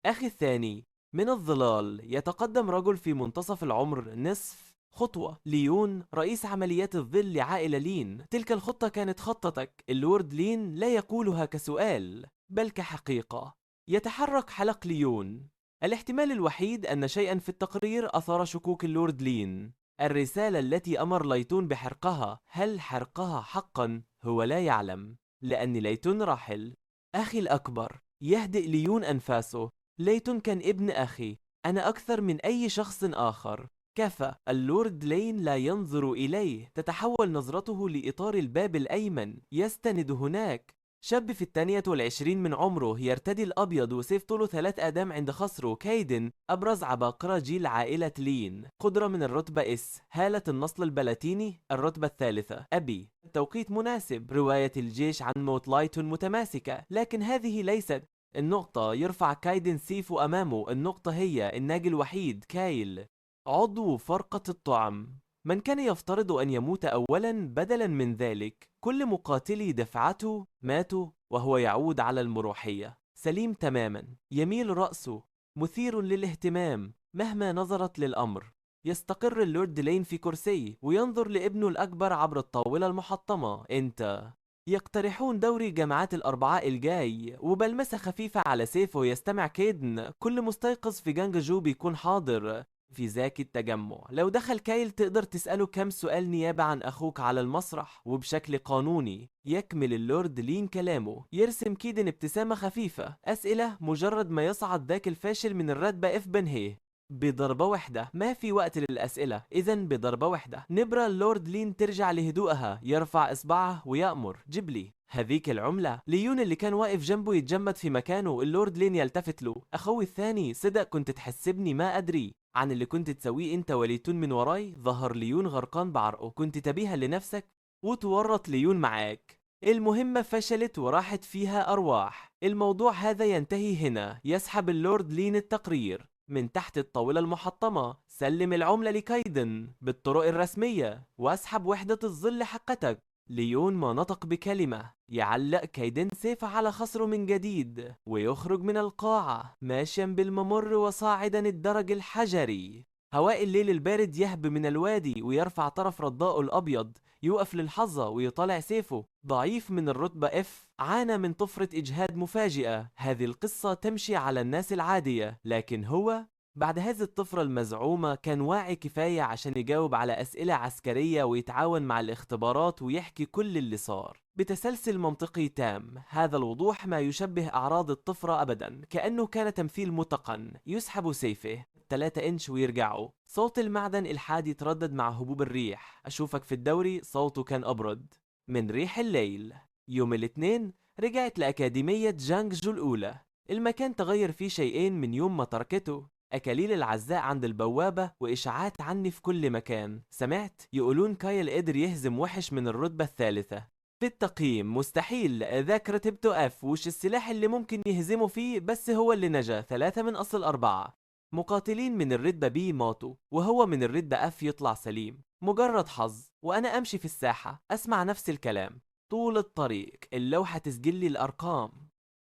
[SPEAKER 1] أخي الثاني. من الظلال يتقدم رجل في منتصف العمر نصف خطوة. ليون رئيس عمليات الظل لعائلة لين. تلك الخطة كانت خطتك. اللورد لين لا يقولها كسؤال بل كحقيقة. يتحرك حلق ليون. الاحتمال الوحيد أن شيئا في التقرير أثار شكوك اللورد لين. الرسالة التي أمر ليتون بحرقها. هل حرقها حقا؟ هو لا يعلم لأن ليتون راحل. أخي الأكبر. يهدئ ليون أنفاسه. ليتون كان ابن أخي. أنا أكثر من أي شخص آخر. كفى. اللورد لين لا ينظر إليه. تتحول نظرته لإطار الباب الأيمن. يستند هناك. شاب في 22 من عمره يرتدي الأبيض وسيف طوله 3 أقدام عند خصره. كايدن أبرز عباقرة جيل عائلة لين. قدرة من الرتبة S. هالة النصل البلاتيني الرتبة الثالثة. أبي. التوقيت مناسب. رواية الجيش عن موت لايتون متماسكة، لكن هذه ليست النقطة. يرفع كايدن سيفه أمامه. النقطة هي الناجي الوحيد كايل، عضو فرقة الطعم. من كان يفترض أن يموت أولا بدلا من ذلك. كل مقاتلي دفعته ماتوا وهو يعود على المروحية سليم تماما. يميل رأسه مثير للاهتمام مهما نظرت للأمر. يستقر اللورد لين في كرسي وينظر لابنه الأكبر عبر الطاولة المحطمة. أنت. يقترحون دوري جماعات الأربعاء الجاي وبلمسة خفيفة على سيفه. يستمع كيدن. كل مستيقظ في جانججو بيكون حاضر في ذاك التجمع. لو دخل كايل تقدر تسأله كم سؤال نيابة عن أخوك على المسرح وبشكل قانوني. يكمل اللورد لين كلامه. يرسم كيدن ابتسامة خفيفة. أسئلة مجرد ما يصعد ذاك الفاشل من الرتبة F بنهيه بضربة واحدة. ما في وقت للأسئلة. إذن بضربة واحدة. نبرة اللورد لين ترجع لهدوءها. يرفع إصبعه ويأمر جيب لي هذيك العملة. ليون اللي كان واقف جنبه يتجمد في مكانه. اللورد لين يلتفت له. أخوي الثاني، صدق كنت تحسبني ما أدري عن اللي كنت تسويه انت وليتون من وراي. ظهر ليون غرقان بعرقه. كنت تبيها لنفسك وتورط ليون معاك. المهمة فشلت وراحت فيها أرواح. الموضوع هذا ينتهي هنا. يسحب اللورد لين التقرير من تحت الطاولة المحطمة. سلم العملة لكايدن بالطرق الرسمية واسحب وحدة الظل حقتك. ليون ما نطق بكلمة، يعلق كايدن سيفه على خصره من جديد ويخرج من القاعة ماشيا بالممر وصاعدا الدرج الحجري. هواء الليل البارد يهب من الوادي ويرفع طرف رداءه الأبيض، يوقف للحظة ويطالع سيفه. ضعيف من الرتبة اف، عانى من طفرة إجهاد مفاجئة. هذه القصة تمشي على الناس العادية، لكن هو بعد هذه الطفرة المزعومة كان واعي كفاية عشان يجاوب على أسئلة عسكرية ويتعاون مع الاختبارات ويحكي كل اللي صار بتسلسل منطقي تام. هذا الوضوح ما يشبه أعراض الطفرة أبدا، كأنه كان تمثيل متقن. يسحب سيفه 3 إنش ويرجعوا. صوت المعدن الحاد يتردد مع هبوب الريح. أشوفك في الدوري صوته كان أبرد من ريح الليل. يوم الاثنين رجعت لأكاديمية جانججو الأولى. المكان تغير فيه شيئين من يوم ما تركته. أكاليل العزاء عند البوابة وإشاعات عني في كل مكان. سمعت يقولون كايل قدر يهزم وحش من الرتبة الثالثة. في التقييم مستحيل، ذاك رتبته اف، وش السلاح اللي ممكن يهزمه فيه، بس هو اللي نجا. 3 من أصل 4 مقاتلين من الرتبة بي ماتوا، وهو من الرتبة اف يطلع سليم. مجرد حظ. وأنا أمشي في الساحة أسمع نفس الكلام طول الطريق. اللوحة تسجل لي الأرقام.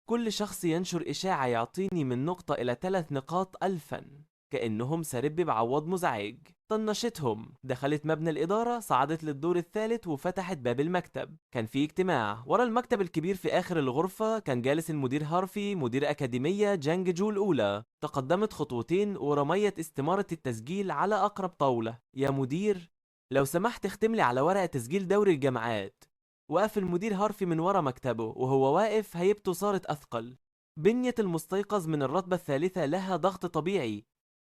[SPEAKER 1] كل شخص ينشر إشاعة يعطيني من نقطة إلى 3 نقاط ألفا، كأنهم سرب بعوض مزعج. طنشتهم، دخلت مبنى الإدارة، صعدت للدور الثالث وفتحت باب المكتب. كان في اجتماع ورا المكتب الكبير في آخر الغرفة. كان جالس المدير هارفي، مدير أكاديمية جانججو الأولى. تقدمت خطوتين ورميت استمارة التسجيل على أقرب طاولة. يا مدير، لو سمحت اختم لي على ورقة تسجيل دوري الجامعات. وقف المدير هارفي من ورا مكتبه، وهو واقف هيبته صارت أثقل. بنية المستيقظ من الرتبة الثالثة لها ضغط طبيعي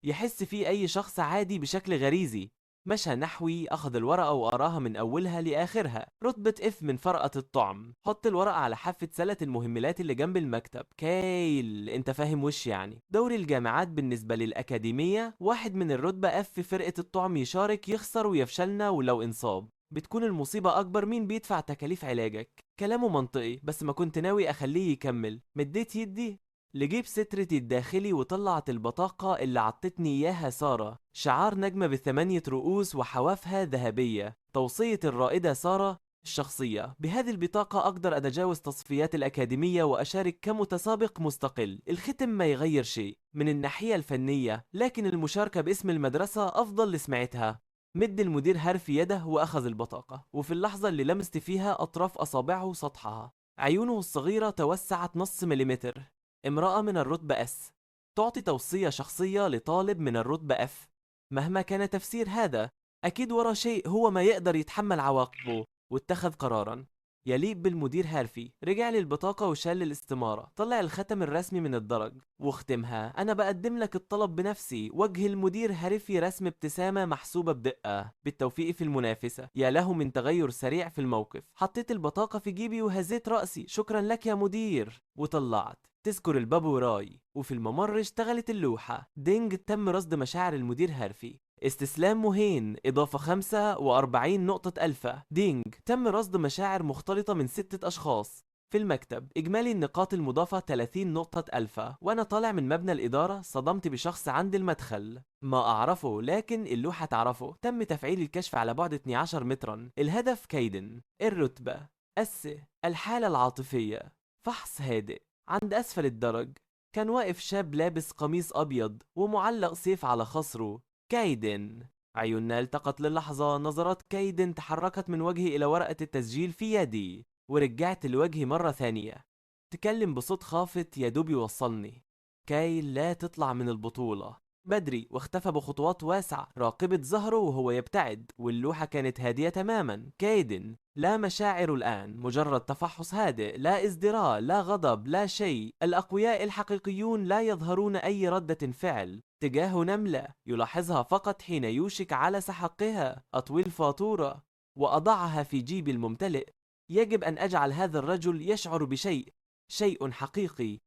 [SPEAKER 1] يحس فيه أي شخص عادي بشكل غريزي. مشى نحوي، أخذ الورقة وقراها من أولها لآخرها. رتبة اف من فرقة الطعم. حط الورقة على حافة سلة المهملات اللي جنب المكتب. كايل، انت فاهم وش يعني؟ دوري الجامعات بالنسبة للأكاديمية، واحد من الرتبة اف في فرقة الطعم يشارك يخسر ويفشلنا، ولو انصاب بتكون المصيبة أكبر. مين بيدفع تكاليف علاجك؟ كلامه منطقي، بس ما كنت ناوي أخليه يكمل. مديت يدي لجيب سترتي الداخلي وطلعت البطاقة اللي عطتني إياها سارة. شعار نجمة ب8 رؤوس وحوافها ذهبية. توصية الرائدة سارة الشخصية. بهذه البطاقة أقدر أتجاوز تصفيات الأكاديمية وأشارك كمتسابق مستقل. الختم ما يغير شيء من الناحية الفنية، لكن المشاركة باسم المدرسة أفضل لسمعتها. مد المدير هارفي يده وأخذ البطاقة، وفي اللحظة اللي لمست فيها أطراف أصابعه سطحها، عيونه الصغيرة توسعت نص مليمتر. امرأة من الرتبة اس تعطي توصية شخصية لطالب من الرتبة اف. مهما كان تفسير هذا، أكيد ورا شيء هو ما يقدر يتحمل عواقبه. واتخذ قرارا يليق بالمدير هارفي. رجع لي البطاقة وشال الاستمارة، طلع الختم الرسمي من الدرج واختمها. أنا بقدم لك الطلب بنفسي. وجه المدير هارفي رسم ابتسامة محسوبة بدقة. بالتوفيق في المنافسة. يا له من تغير سريع في الموقف. حطيت البطاقة في جيبي وهزيت رأسي. شكرا لك يا مدير، وطلعت. تذكر الباب وراي. وفي الممر اشتغلت اللوحة. دينج، تم رصد مشاعر المدير هارفي. استسلام مهين، إضافة 45 نقطة ألفا. دينج، تم رصد مشاعر مختلطة من 6 أشخاص في المكتب. إجمالي النقاط المضافة 30 نقطة ألفا. وأنا طالع من مبنى الإدارة صدمت بشخص عند المدخل. ما أعرفه، لكن اللوحة تعرفه. تم تفعيل الكشف على بعد 12 مترا. الهدف كايدن. الرتبة اس. الحالة العاطفية. فحص هادئ. عند أسفل الدرج كان واقف شاب لابس قميص أبيض ومعلق سيف على خصره. كايدن. عيوننا التقت للحظة. نظرات كايدن تحركت من وجهي إلى ورقة التسجيل في يدي، ورجعت لوجهي مرة ثانية. تكلم بصوت خافت يدوب يوصلني. كايل، لا تطلع من البطولة بدري. واختفى بخطوات واسعة. راقبت ظهره وهو يبتعد، واللوحة كانت هادية تماما. كايدن، لا مشاعر الآن، مجرد تفحص هادئ. لا ازدراء، لا غضب، لا شيء. الأقوياء الحقيقيون لا يظهرون أي ردة فعل تجاه نملة، يلاحظها فقط حين يوشك على سحقها. أطوي الفاتورة وأضعها في جيبي الممتلئ. يجب أن أجعل هذا الرجل يشعر بشيء، شيء حقيقي.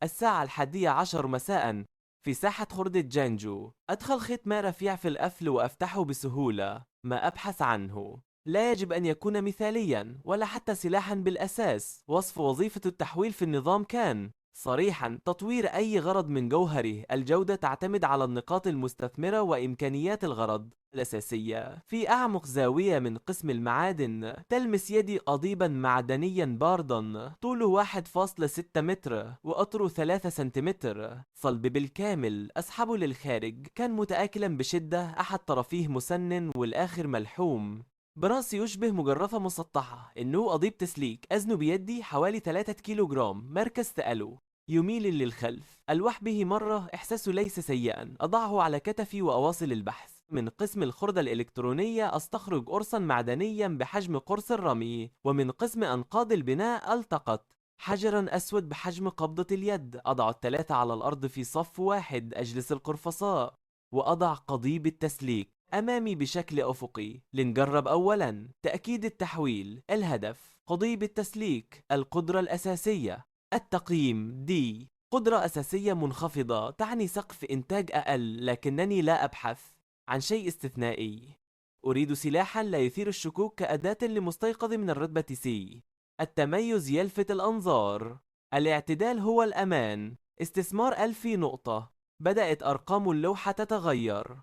[SPEAKER 1] الساعة 11 مساء في ساحة خردة جانجو. أدخل خيط ماء رفيع في القفل وأفتحه بسهولة. ما أبحث عنه لا يجب أن يكون مثاليا ولا حتى سلاحا بالأساس. وصف وظيفة التحويل في النظام كان صريحا، تطوير أي غرض من جوهره الجودة تعتمد على النقاط المستثمرة وإمكانيات الغرض الأساسية. في أعمق زاوية من قسم المعادن تلمس يدي قضيبا معدنيا باردا طوله 1.6 متر وقطره 3 سنتيمتر، صلب بالكامل. أسحبه للخارج، كان متآكلا بشدة، أحد طرفيه مسنن والآخر ملحوم، برأس يشبه مجرفة مسطحة. إنه قضيب تسليك، أزنه بيدي حوالي 3 كيلو جرام. مركز ثقله يميل للخلف. ألوح به مرة، إحساسه ليس سيئا. أضعه على كتفي وأواصل البحث. من قسم الخردة الإلكترونية أستخرج قرصا معدنيا بحجم قرص الرمي، ومن قسم أنقاض البناء ألتقط حجرا أسود بحجم قبضة اليد. أضع الثلاثة على الأرض في صف واحد، أجلس القرفصاء وأضع قضيب التسليك أمامي بشكل أفقي. لنجرب أولا تأكيد التحويل. الهدف قضيب التسليك. القدرة الأساسية. التقييم دي. قدرة أساسية منخفضة تعني سقف إنتاج أقل، لكنني لا أبحث عن شيء استثنائي. أريد سلاحا لا يثير الشكوك كأداة لمستيقظ من الرتبة سي. التميز يلفت الأنظار. الاعتدال هو الأمان. استثمار 1000 نقطة. بدأت أرقام اللوحة تتغير.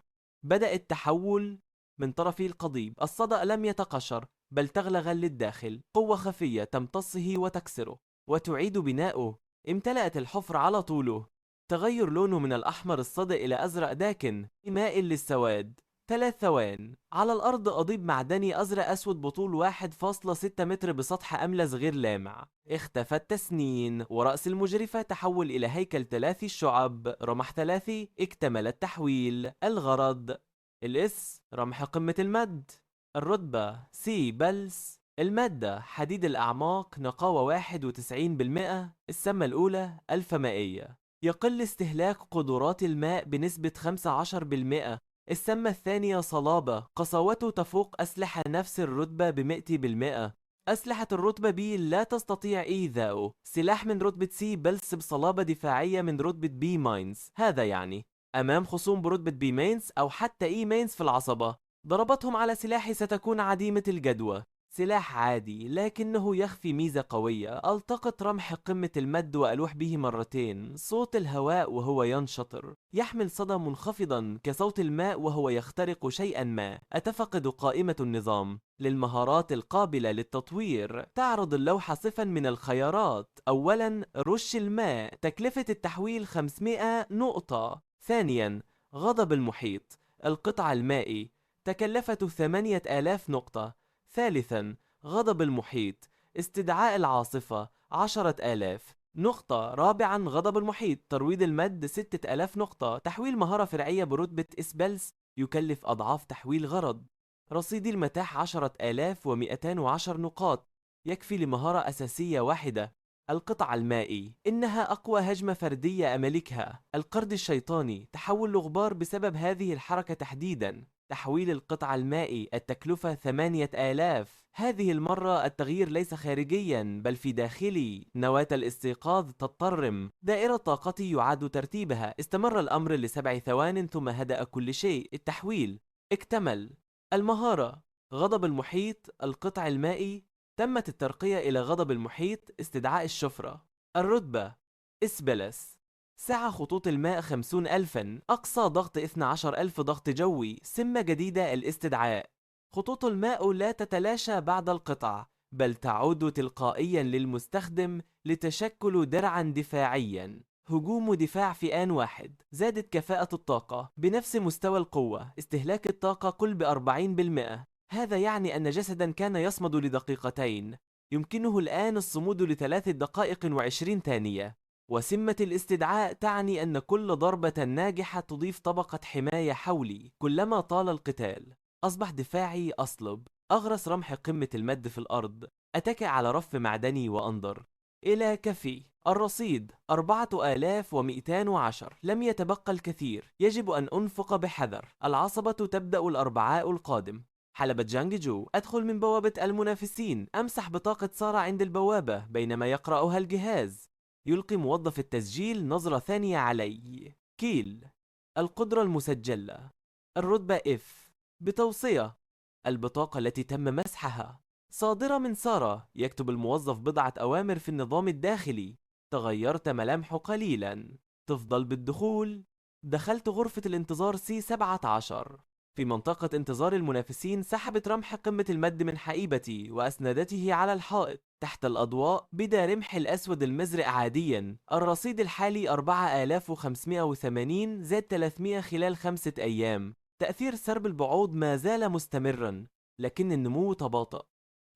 [SPEAKER 1] بدأ التحول من طرف القضيب. الصدأ لم يتقشر، بل تغلغل للداخل. قوة خفية تمتصه وتكسره وتعيد بناؤه. امتلأت الحفرة على طوله. تغير لونه من الأحمر الصدئ إلى أزرق داكن مائل للسواد. 3 ثوان. على الأرض قضيب معدني أزرق أسود بطول 1.6 متر بسطح أملس غير لامع. اختفى التسنين، ورأس المجرفة تحول إلى هيكل 3 الشعب. رمح 3. اكتمل التحويل. الغرض الاس رمح قمة المد. الرتبة سي بلس. المادة حديد الأعماق، نقاوة 91%. السمة الأولى ألفا مائية. يقل استهلاك قدرات الماء بنسبة 15%. السمة الثانية صلابة، قسوته تفوق أسلحة نفس الرتبة ب100%. أسلحة الرتبة بي لا تستطيع إيذاؤه. سلاح من رتبة سي بلس بصلابة دفاعية من رتبة بي ماينز. هذا يعني أمام خصوم برتبة بي ماينز أو حتى إي ماينز في العصبة، ضربتهم على سلاحي ستكون عديمة الجدوى. سلاح عادي، لكنه يخفي ميزة قوية. ألتقط رمح قمة المد وألوح به مرتين. صوت الهواء وهو ينشطر يحمل صدى منخفضا كصوت الماء وهو يخترق شيئا ما. أتفقد قائمة النظام للمهارات القابلة للتطوير. تعرض اللوحة صفا من الخيارات. أولا، رش الماء، تكلفة التحويل 500 نقطة. ثانيا، غضب المحيط. القطع المائي، تكلفة 8000 نقطة. ثالثا، غضب المحيط. استدعاء العاصفة 10,000 نقطة. رابعا، غضب المحيط. ترويض المد 6000 نقطة. تحويل مهارة فرعية برتبة إسبلس يكلف أضعاف تحويل غرض. رصيدي المتاح 10,210 نقاط، يكفي لمهارة أساسية واحدة. القطع المائي، إنها أقوى هجمة فردية أملكها. القرد الشيطاني، تحول الغبار بسبب هذه الحركة تحديدا. تحويل القطع المائي، التكلفة 8000. هذه المرة التغيير ليس خارجيا بل في داخلي. نواة الاستيقاظ تضطرم. دائرة طاقتي يعاد ترتيبها. استمر الأمر ل7 ثوان ثم هدأ كل شيء. التحويل اكتمل. المهارة غضب المحيط. القطع المائي، تمت الترقية إلى غضب المحيط. استدعاء الشفرة. الرتبة إسبلس. سعة خطوط الماء 50,000. أقصى ضغط 12,000 ضغط جوي. سمة جديدة الاستدعاء. خطوط الماء لا تتلاشى بعد القطع، بل تعود تلقائيا للمستخدم لتشكل درعا دفاعيا. هجوم ودفاع في آن واحد. زادت كفاءة الطاقة بنفس مستوى القوة. استهلاك الطاقة قل ب40%. هذا يعني أن جسدا كان يصمد لدقيقتين يمكنه الآن الصمود ل3 دقائق و20 ثانية. وسمة الاستدعاء تعني أن كل ضربة ناجحة تضيف طبقة حماية حولي كلما طال القتال. أصبح دفاعي أصلب. أغرس رمح قمة المد في الأرض. أتكئ على رف معدني وأنظر إلى كفي. الرصيد 4210. لم يتبقى الكثير. يجب أن أنفق بحذر. العصبة تبدأ الأربعاء القادم. حلبة جانج جو. أدخل من بوابة المنافسين. أمسح بطاقة سارة عند البوابة بينما يقرأها الجهاز. يلقي موظف التسجيل نظرة ثانية علي. كيل. القدرة المسجلة. الرتبة F. بتوصية. البطاقة التي تم مسحها صادرة من سارة. يكتب الموظف بضعة أوامر في النظام الداخلي. تغيرت ملامحه قليلا. تفضل بالدخول. دخلت غرفة الانتظار C17. في منطقة انتظار المنافسين سحبت رمح قمة المد من حقيبتي وأسندته على الحائط. تحت الأضواء بدا رمح الأسود المزرق عاديا. الرصيد الحالي 4580 زائد 300 خلال 5 أيام. تأثير سرب البعوض ما زال مستمرا، لكن النمو تباطأ.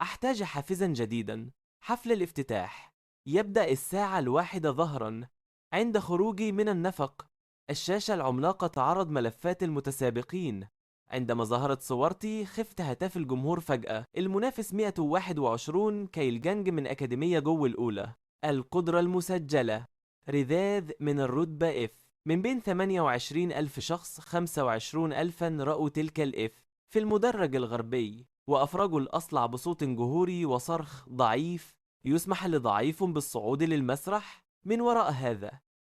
[SPEAKER 1] أحتاج حافزا جديدا. حفل الافتتاح يبدأ الساعة 1 ظهرا. عند خروجي من النفق، الشاشة العملاقة تعرض ملفات المتسابقين. عندما ظهرت صورتي خفت هتاف الجمهور فجأة. المنافس 121 كايلجانج من أكاديمية جو الأولى. القدرة المسجلة: رذاذ من الرتبة F. من بين 28 ألف شخص 25 ألفا رأوا تلك الإف في المدرج الغربي، وأفرجوا الأصلع بصوت جهوري وصرخ ضعيف. يسمح لضعيف بالصعود للمسرح؟ من وراء هذا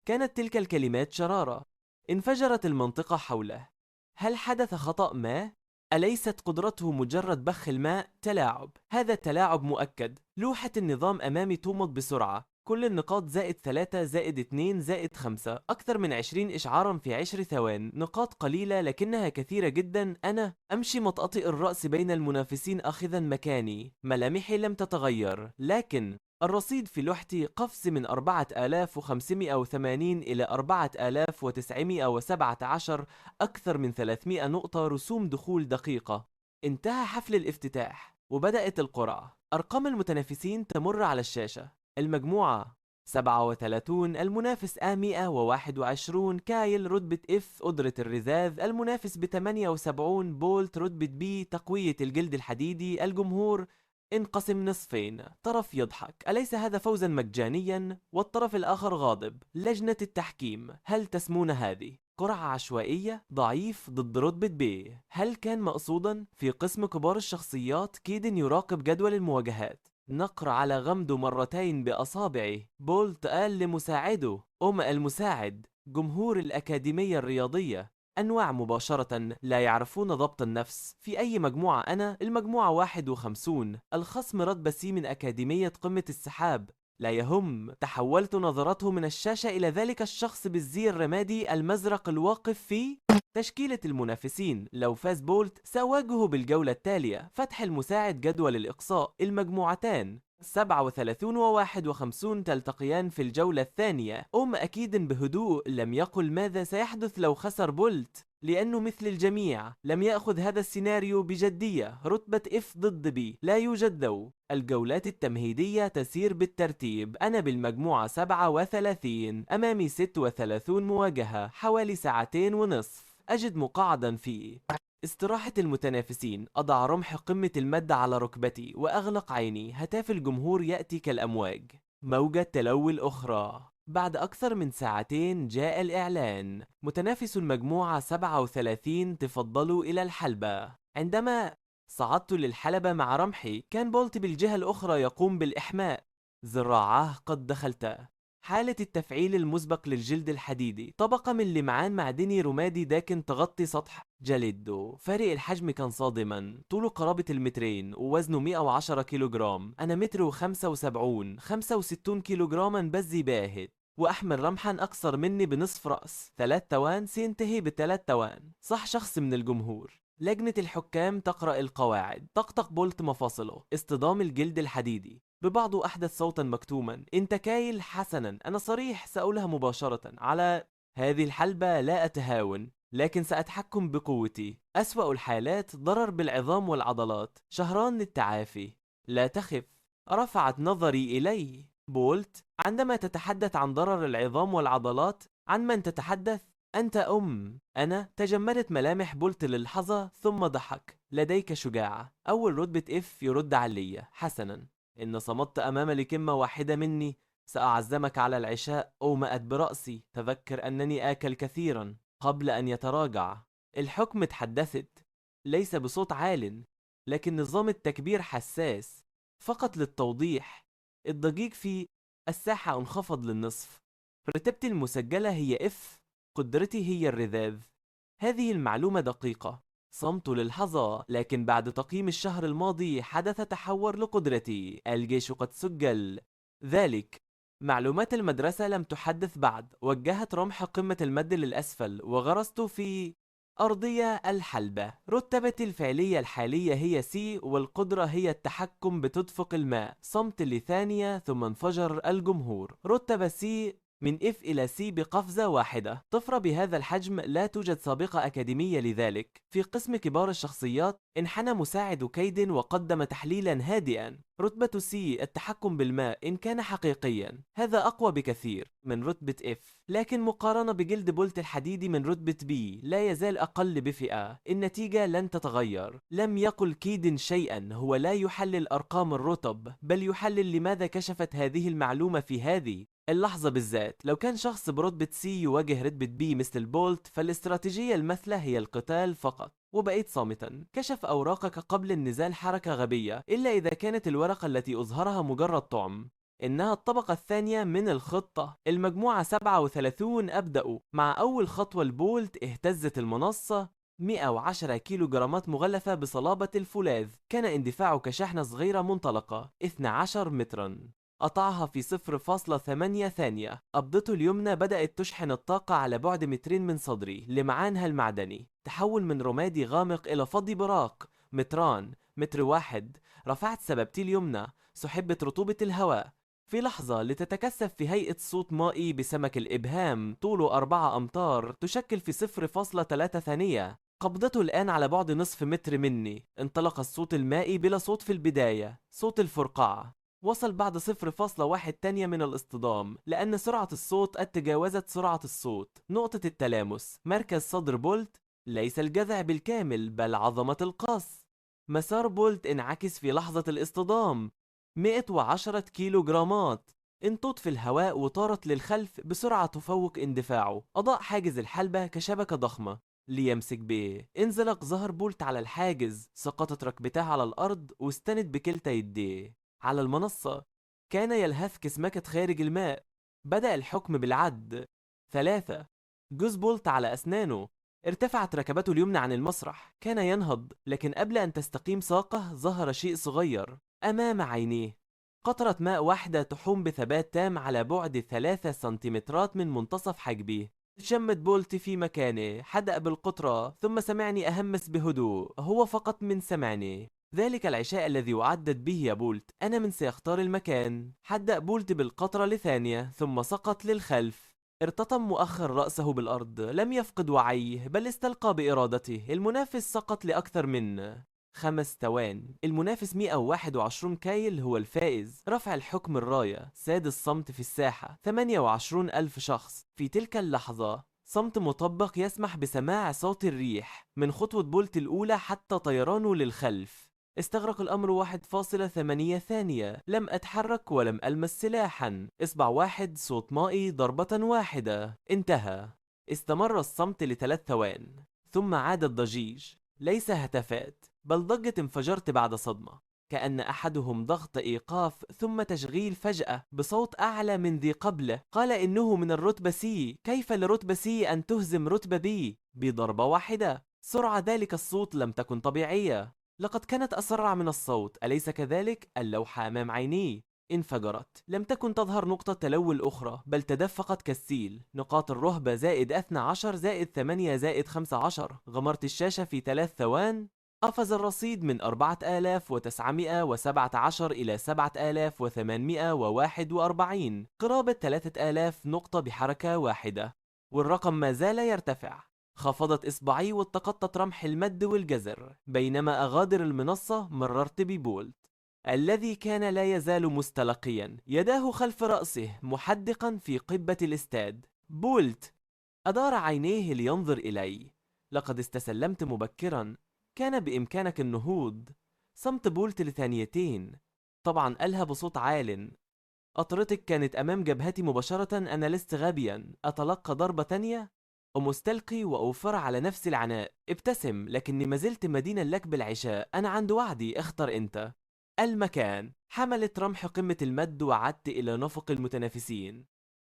[SPEAKER 1] كانت تلك الكلمات شرارة. انفجرت المنطقة حوله. هل حدث خطأ ما؟ أليست قدرته مجرد بخ الماء؟ تلاعب. هذا تلاعب مؤكد. لوحة النظام أمامي تومض بسرعة. كل النقاط زائد 3 زائد 2 زائد 5. أكثر من 20 إشعارا في 10 ثوان. نقاط قليلة لكنها كثيرة جدا. أنا أمشي متأطئ الرأس بين المنافسين آخذا مكاني. ملامحي لم تتغير، لكن الرصيد في لوحتي قفز من 4580 إلى 4917. أكثر من 300 نقطة. رسوم دخول دقيقة. انتهى حفل الافتتاح وبدأت القرعة. أرقام المتنافسين تمر على الشاشة. المجموعة 37. المنافس A121 كايل رتبة F قدرة الرذاذ. المنافس ب78 بولت رتبة B تقوية الجلد الحديدي. الجمهور انقسم نصفين. طرف يضحك، أليس هذا فوزا مجانيا؟ والطرف الآخر غاضب. لجنة التحكيم: هل تسمون هذه قرعة عشوائية؟ ضعيف ضد رتبة B. هل كان مقصودا؟ في قسم كبار الشخصيات كيدن يراقب جدول المواجهات. نقر على غمده مرتين بأصابعه. بولت قال لمساعده: المساعد. جمهور الأكاديمية الرياضية: أنواع مباشرة لا يعرفون ضبط النفس. في أي مجموعة أنا؟ المجموعة 51. الخصم رتبة C من أكاديمية قمة السحاب. لا يهم. تحولت نظرته من الشاشة إلى ذلك الشخص بالزي الرمادي المزرق الواقف في تشكيلة المنافسين. لو فاز بولت سأواجهه بالجولة التالية. فتح المساعد جدول الإقصاء. المجموعتان 37 و 51 تلتقيان في الجولة الثانية. أكيد بهدوء لم يقل ماذا سيحدث لو خسر بولت، لأنه مثل الجميع لم يأخذ هذا السيناريو بجدية. رتبة F ضد B لا يوجد ذو. الجولات التمهيدية تسير بالترتيب. أنا بالمجموعة 37. أمامي 36 مواجهة. حوالي 2.5 ساعة. أجد مقعدا في استراحة المتنافسين. أضع رمح قمة المد على ركبتي وأغلق عيني. هتاف الجمهور يأتي كالأمواج. موجة تلو الأخرى. بعد أكثر من 2 ساعات جاء الإعلان: متنافس المجموعة 37 تفضلوا إلى الحلبة. عندما صعدت للحلبة مع رمحي كان بولت بالجهة الأخرى يقوم بالإحماء. ذراعاه قد دخلتا. حالة التفعيل المسبق للجلد الحديدي. طبقة من لمعان معدني رمادي داكن تغطي سطح جلده. فارق الحجم كان صادما. طوله قرابة المترين ووزنه 110 كيلوغرام. أنا متر و75. 65 كيلوغراما بزي باهت. وأحمل رمحا أقصر مني بنصف رأس. 3 توان سينتهي ب3 توان. صح شخص من الجمهور. لجنة الحكام تقرأ القواعد. طقطق بولت مفاصله. اصطدام الجلد الحديدي ببعض أحدث صوتا مكتوما: انت كايل؟ حسنا، أنا صريح سأقولها مباشرة. على هذه الحلبة لا أتهاون، لكن سأتحكم بقوتي. أسوأ الحالات ضرر بالعظام والعضلات. شهران للتعافي. لا تخف. رفعت نظري إلي. بولت: عندما تتحدث عن ضرر العظام والعضلات عن من تتحدث؟ أنت أنا. تجمدت ملامح بولت للحظة ثم ضحك. لديك شجاعة. أول رتبة F يرد علي: حسنا، إن صمت أمام لكلمة واحدة مني سأعزمك على العشاء. أومأت برأسي. تذكر أنني آكل كثيرا قبل أن يتراجع. الحكم تحدثت، ليس بصوت عال، لكن نظام التكبير حساس. فقط للتوضيح: الضجيج في الساحة انخفض للنصف. رتبتي المسجلة هي F. قدرتي هي الرذاذ. هذه المعلومة دقيقة. صمت للحظة، لكن بعد تقييم الشهر الماضي حدث تحور لقدرتي. الجيش قد سجل ذلك. معلومات المدرسة لم تحدث بعد. وجهت رمح قمة المد للأسفل وغرست في أرضية الحلبة. رتبت الفعلية الحالية هي سي، والقدرة هي التحكم بتدفق الماء. صمت لثانية ثم انفجر الجمهور. رتب سي من F إلى C بقفزة واحدة. طفرة بهذا الحجم لا توجد سابقة أكاديمية لذلك. في قسم كبار الشخصيات انحنى مساعد كيد وقدم تحليلا هادئا. رتبة C التحكم بالماء إن كان حقيقيا هذا أقوى بكثير من رتبة F، لكن مقارنة بجلد بولت الحديدي من رتبة B لا يزال أقل بفئة. النتيجة لن تتغير. لم يقل كيد شيئا، هو لا يحلل أرقام الرتب بل يحلل لماذا كشفت هذه المعلومة في هذه اللحظة بالذات. لو كان شخص برتبة سي يواجه رتبة بي مثل البولت، فالاستراتيجية المثلى هي القتال فقط. وبقيت صامتا. كشف أوراقك قبل النزال حركة غبية، إلا إذا كانت الورقة التي أظهرها مجرد طعم. إنها الطبقة الثانية من الخطة. المجموعة 37. أبدأ مع أول خطوة. البولت اهتزت المنصة 110 كيلو جرامات مغلفة بصلابة الفولاذ. كان اندفاعه كشحنة صغيرة منطلقة 12 مترا. قطعها في 0.8 ثانية. قبضته اليمنى بدأت تشحن الطاقة على بعد مترين من صدري لمعانها المعدني. تحول من رمادي غامق إلى فضي براق. متران، متر واحد. رفعت سبابتي اليمنى. سحبت رطوبة الهواء في لحظة لتتكثف في هيئة صوت مائي بسمك الإبهام طوله 4 أمتار تشكل في 0.3 ثانية. قبضته الآن على بعد نصف متر مني. انطلق الصوت المائي بلا صوت في البداية، صوت الفرقعة. وصل بعد 0.1 ثانية من الاصطدام، لأن سرعة الصوت قد تجاوزت سرعة الصوت. نقطة التلامس مركز صدر بولت، ليس الجذع بالكامل بل عظمة القص. مسار بولت انعكس في لحظة الاصطدام 110 كيلو جرامات. انطت في الهواء وطارت للخلف بسرعة تفوق اندفاعه. أضاء حاجز الحلبة كشبكة ضخمة ليمسك بيه. انزلق ظهر بولت على الحاجز. سقطت ركبتاه على الأرض واستند بكلتا يديه على المنصة. كان يلهث كسمكة خارج الماء. بدأ الحكم بالعد. 3. جوز بولت على أسنانه. ارتفعت ركبته اليمنى عن المسرح. كان ينهض، لكن قبل أن تستقيم ساقه ظهر شيء صغير أمام عينيه. قطرة ماء واحدة تحوم بثبات تام على بعد 3 سنتيمترات من منتصف حجبه. شمت بولت في مكانه. حدأ بالقطرة ثم سمعني أهمس بهدوء. هو فقط من سمعني. ذلك العشاء الذي وعدت به يا بولت. أنا من سيختار المكان. حدأ بولت بالقطرة لثانية ثم سقط للخلف. ارتطم مؤخر رأسه بالأرض. لم يفقد وعيه بل استلقى بإرادته. المنافس سقط لأكثر من 5 ثوان. المنافس 121 كايل هو الفائز. رفع الحكم الراية. ساد الصمت في الساحة. 28 ألف شخص. في تلك اللحظة صمت مطبق يسمح بسماع صوت الريح من خطوة بولت الأولى حتى طيرانه للخلف. استغرق الأمر 1.8 ثانية. لم أتحرك ولم ألمس سلاحا. إصبع واحد، صوت مائي، ضربة واحدة. انتهى. استمر الصمت ل3 ثوان ثم عاد الضجيج. ليس هتافات بل ضجة. انفجرت بعد صدمة، كأن أحدهم ضغط إيقاف ثم تشغيل فجأة بصوت أعلى من ذي قبله. قال إنه من الرتبة سي. كيف لرتبة سي أن تهزم رتبة بي بضربة واحدة؟ سرعة ذلك الصوت لم تكن طبيعية. لقد كانت أسرع من الصوت، أليس كذلك؟ اللوحة أمام عيني انفجرت. لم تكن تظهر نقطة تلو الأخرى بل تدفقت كالسيل. نقاط الرهبة زائد 12 زائد 8 زائد 15. غمرت الشاشة في 3 ثوان. قفز الرصيد من 4917 إلى 7841، قرابة 3000 نقطة بحركة واحدة، والرقم ما زال يرتفع. خفضت إصبعي والتقطت رمح المد والجزر. بينما أغادر المنصة مررت ببولت الذي كان لا يزال مستلقيا، يداه خلف رأسه محدقا في قبة الاستاد. بولت أدار عينيه لينظر إلي. لقد استسلمت مبكرا. كان بإمكانك النهوض. صمت بولت لثانيتين. طبعا قالها بصوت عال. قطرتك كانت أمام جبهتي مباشرة. أنا لست غبيا. أتلقى ضربة تانية ومستلقي وأوفر على نفس العناء. ابتسم، لكني ما زلت مدينا لك بالعشاء. أنا عند وعدي. اختر أنت المكان. حملت رمح قمة المد وعدت إلى نفق المتنافسين.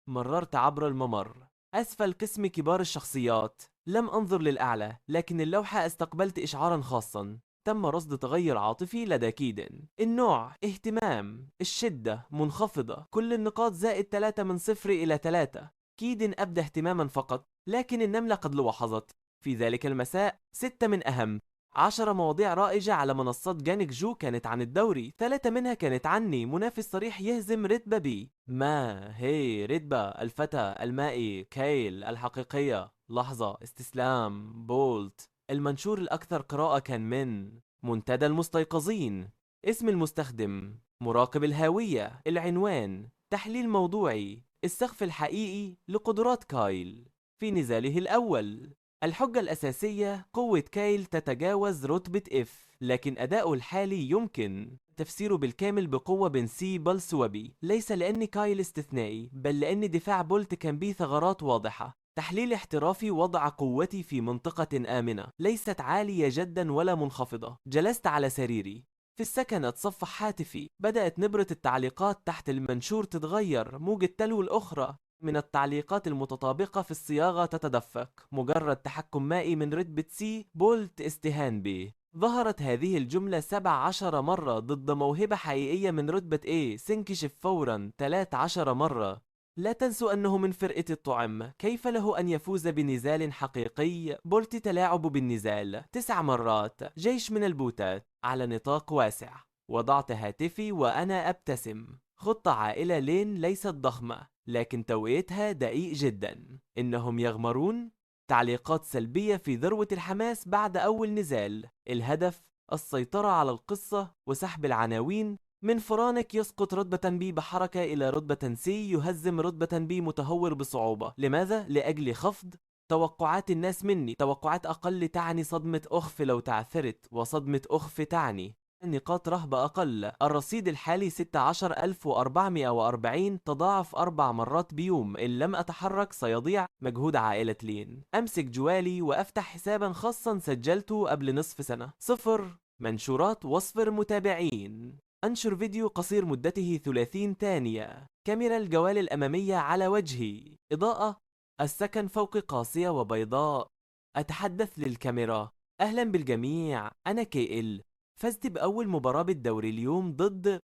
[SPEAKER 1] مررت عبر الممر أسفل قسم كبار الشخصيات. لم أنظر للأعلى، لكن اللوحة استقبلت إشعارا خاصا. تم رصد تغير عاطفي لدى كيدن. النوع اهتمام، الشدة منخفضة، كل النقاط زائد 3 من 0 إلى 3. كيدن أبدى اهتماما فقط، لكن النملة قد لاحظت في ذلك المساء 6 من أهم 10 مواضيع رائجة على منصات جانك جو كانت عن الدوري. 3 منها كانت عني، منافس صريح يهزم رتبة بي. ما هي رتبة الفتى المائي كايل الحقيقية؟ لحظة، استسلام، بولت. المنشور الأكثر قراءة كان من منتدى المستيقظين. اسم المستخدم مراقب الهاوية. العنوان تحليل موضوعي، السقف الحقيقي لقدرات كايل في نزاله الأول. الحجة الأساسية قوة كايل تتجاوز رتبة F، لكن أداؤه الحالي يمكن تفسيره بالكامل بقوة بين سي بلس وبي، ليس لأن كايل استثنائي بل لأن دفاع بولت كان به ثغرات واضحة. تحليل احترافي وضع قوتي في منطقة آمنة، ليست عالية جدا ولا منخفضة. جلست على سريري في السكن اتصفح هاتفي. بدأت نبرة التعليقات تحت المنشور تتغير، موجة تلو الأخرى من التعليقات المتطابقة في الصياغة تتدفق. مجرد تحكم مائي من رتبة سي بولت استهان به. ظهرت هذه الجملة 17 مرة ضد موهبة حقيقية من رتبة A سنكشف فورا 13 مرة. لا تنسوا أنه من فرقة الطعم، كيف له أن يفوز بنزال حقيقي؟ بولت تلاعب بالنزال 9 مرات. جيش من البوتات على نطاق واسع. وضعت هاتفي وأنا أبتسم. خطة عائلة لين ليست ضخمة، لكن توقيتها دقيق جدا. إنهم يغمرون. تعليقات سلبية في ذروة الحماس بعد أول نزال. الهدف السيطرة على القصة وسحب العناوين. من فرانك يسقط رتبة بي بحركة إلى رتبة سي يهزم رتبة بي متهور بصعوبة. لماذا؟ لأجل خفض توقعات الناس مني. توقعات أقل تعني صدمة أخف لو تعثرت، وصدمة أخف تعني نقاط رهبة أقل. الرصيد الحالي 16440، تضاعف 4 مرات بيوم. إن لم أتحرك سيضيع مجهود عائلة لين. أمسك جوالي وأفتح حسابا خاصا سجلته قبل نصف سنة. 0 منشورات وصفر متابعين. أنشر فيديو قصير مدته 30 ثانية. كاميرا الجوال الأمامية على وجهي. إضاءة السكن فوق قاسية وبيضاء. أتحدث للكاميرا. أهلا بالجميع، أنا KL. فزت بأول مباراة بالدوري اليوم ضد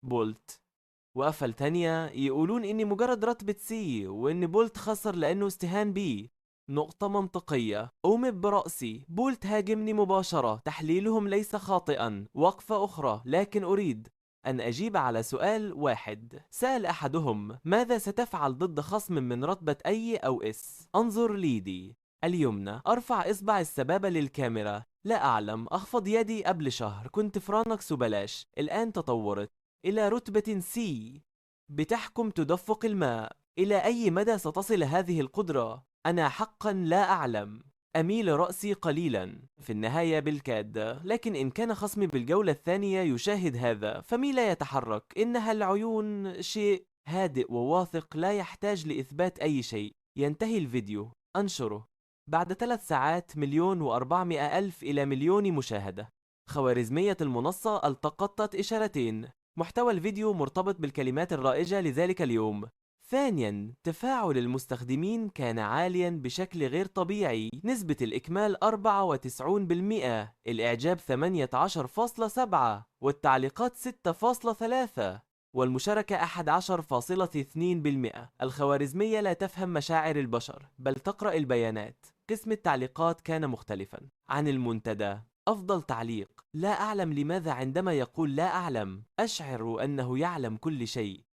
[SPEAKER 1] بولت. وقفل تانية يقولون إني مجرد رتبة سي، وإن بولت خسر لأنه استهان بي. نقطة منطقية. أومب برأسي. بولت هاجمني مباشرة. تحليلهم ليس خاطئا. وقفة أخرى، لكن أريد أن أجيب على سؤال واحد. سأل أحدهم ماذا ستفعل ضد خصم من رتبة أي أو اس؟ أنظر ليدي اليمنى. أرفع إصبع السبابة للكاميرا. لا أعلم. أخفض يدي. قبل شهر كنت فرانكس وبلاش، الآن تطورت إلى رتبة سي. بتحكم تدفق الماء. إلى أي مدى ستصل هذه القدرة؟ أنا حقا لا أعلم. أميل رأسي قليلا في النهاية بالكاد، لكن إن كان خصمي بالجولة الثانية يشاهد هذا فمي لا يتحرك. إنها العيون شيء هادئ وواثق لا يحتاج لإثبات أي شيء. ينتهي الفيديو. أنشره. بعد 3 ساعات 1,400,000 إلى مليون مشاهدة. خوارزمية المنصة التقطت إشارتين. محتوى الفيديو مرتبط بالكلمات الرائجة لذلك اليوم. ثانياً، تفاعل المستخدمين كان عالياً بشكل غير طبيعي. نسبة الإكمال 94%، الإعجاب 18.7، والتعليقات 6.3، والمشاركة 11.2%. الخوارزمية لا تفهم مشاعر البشر بل تقرأ البيانات. قسم التعليقات كان مختلفاً عن المنتدى. أفضل تعليق: لا أعلم لماذا عندما يقول لا أعلم أشعر أنه يعلم كل شيء.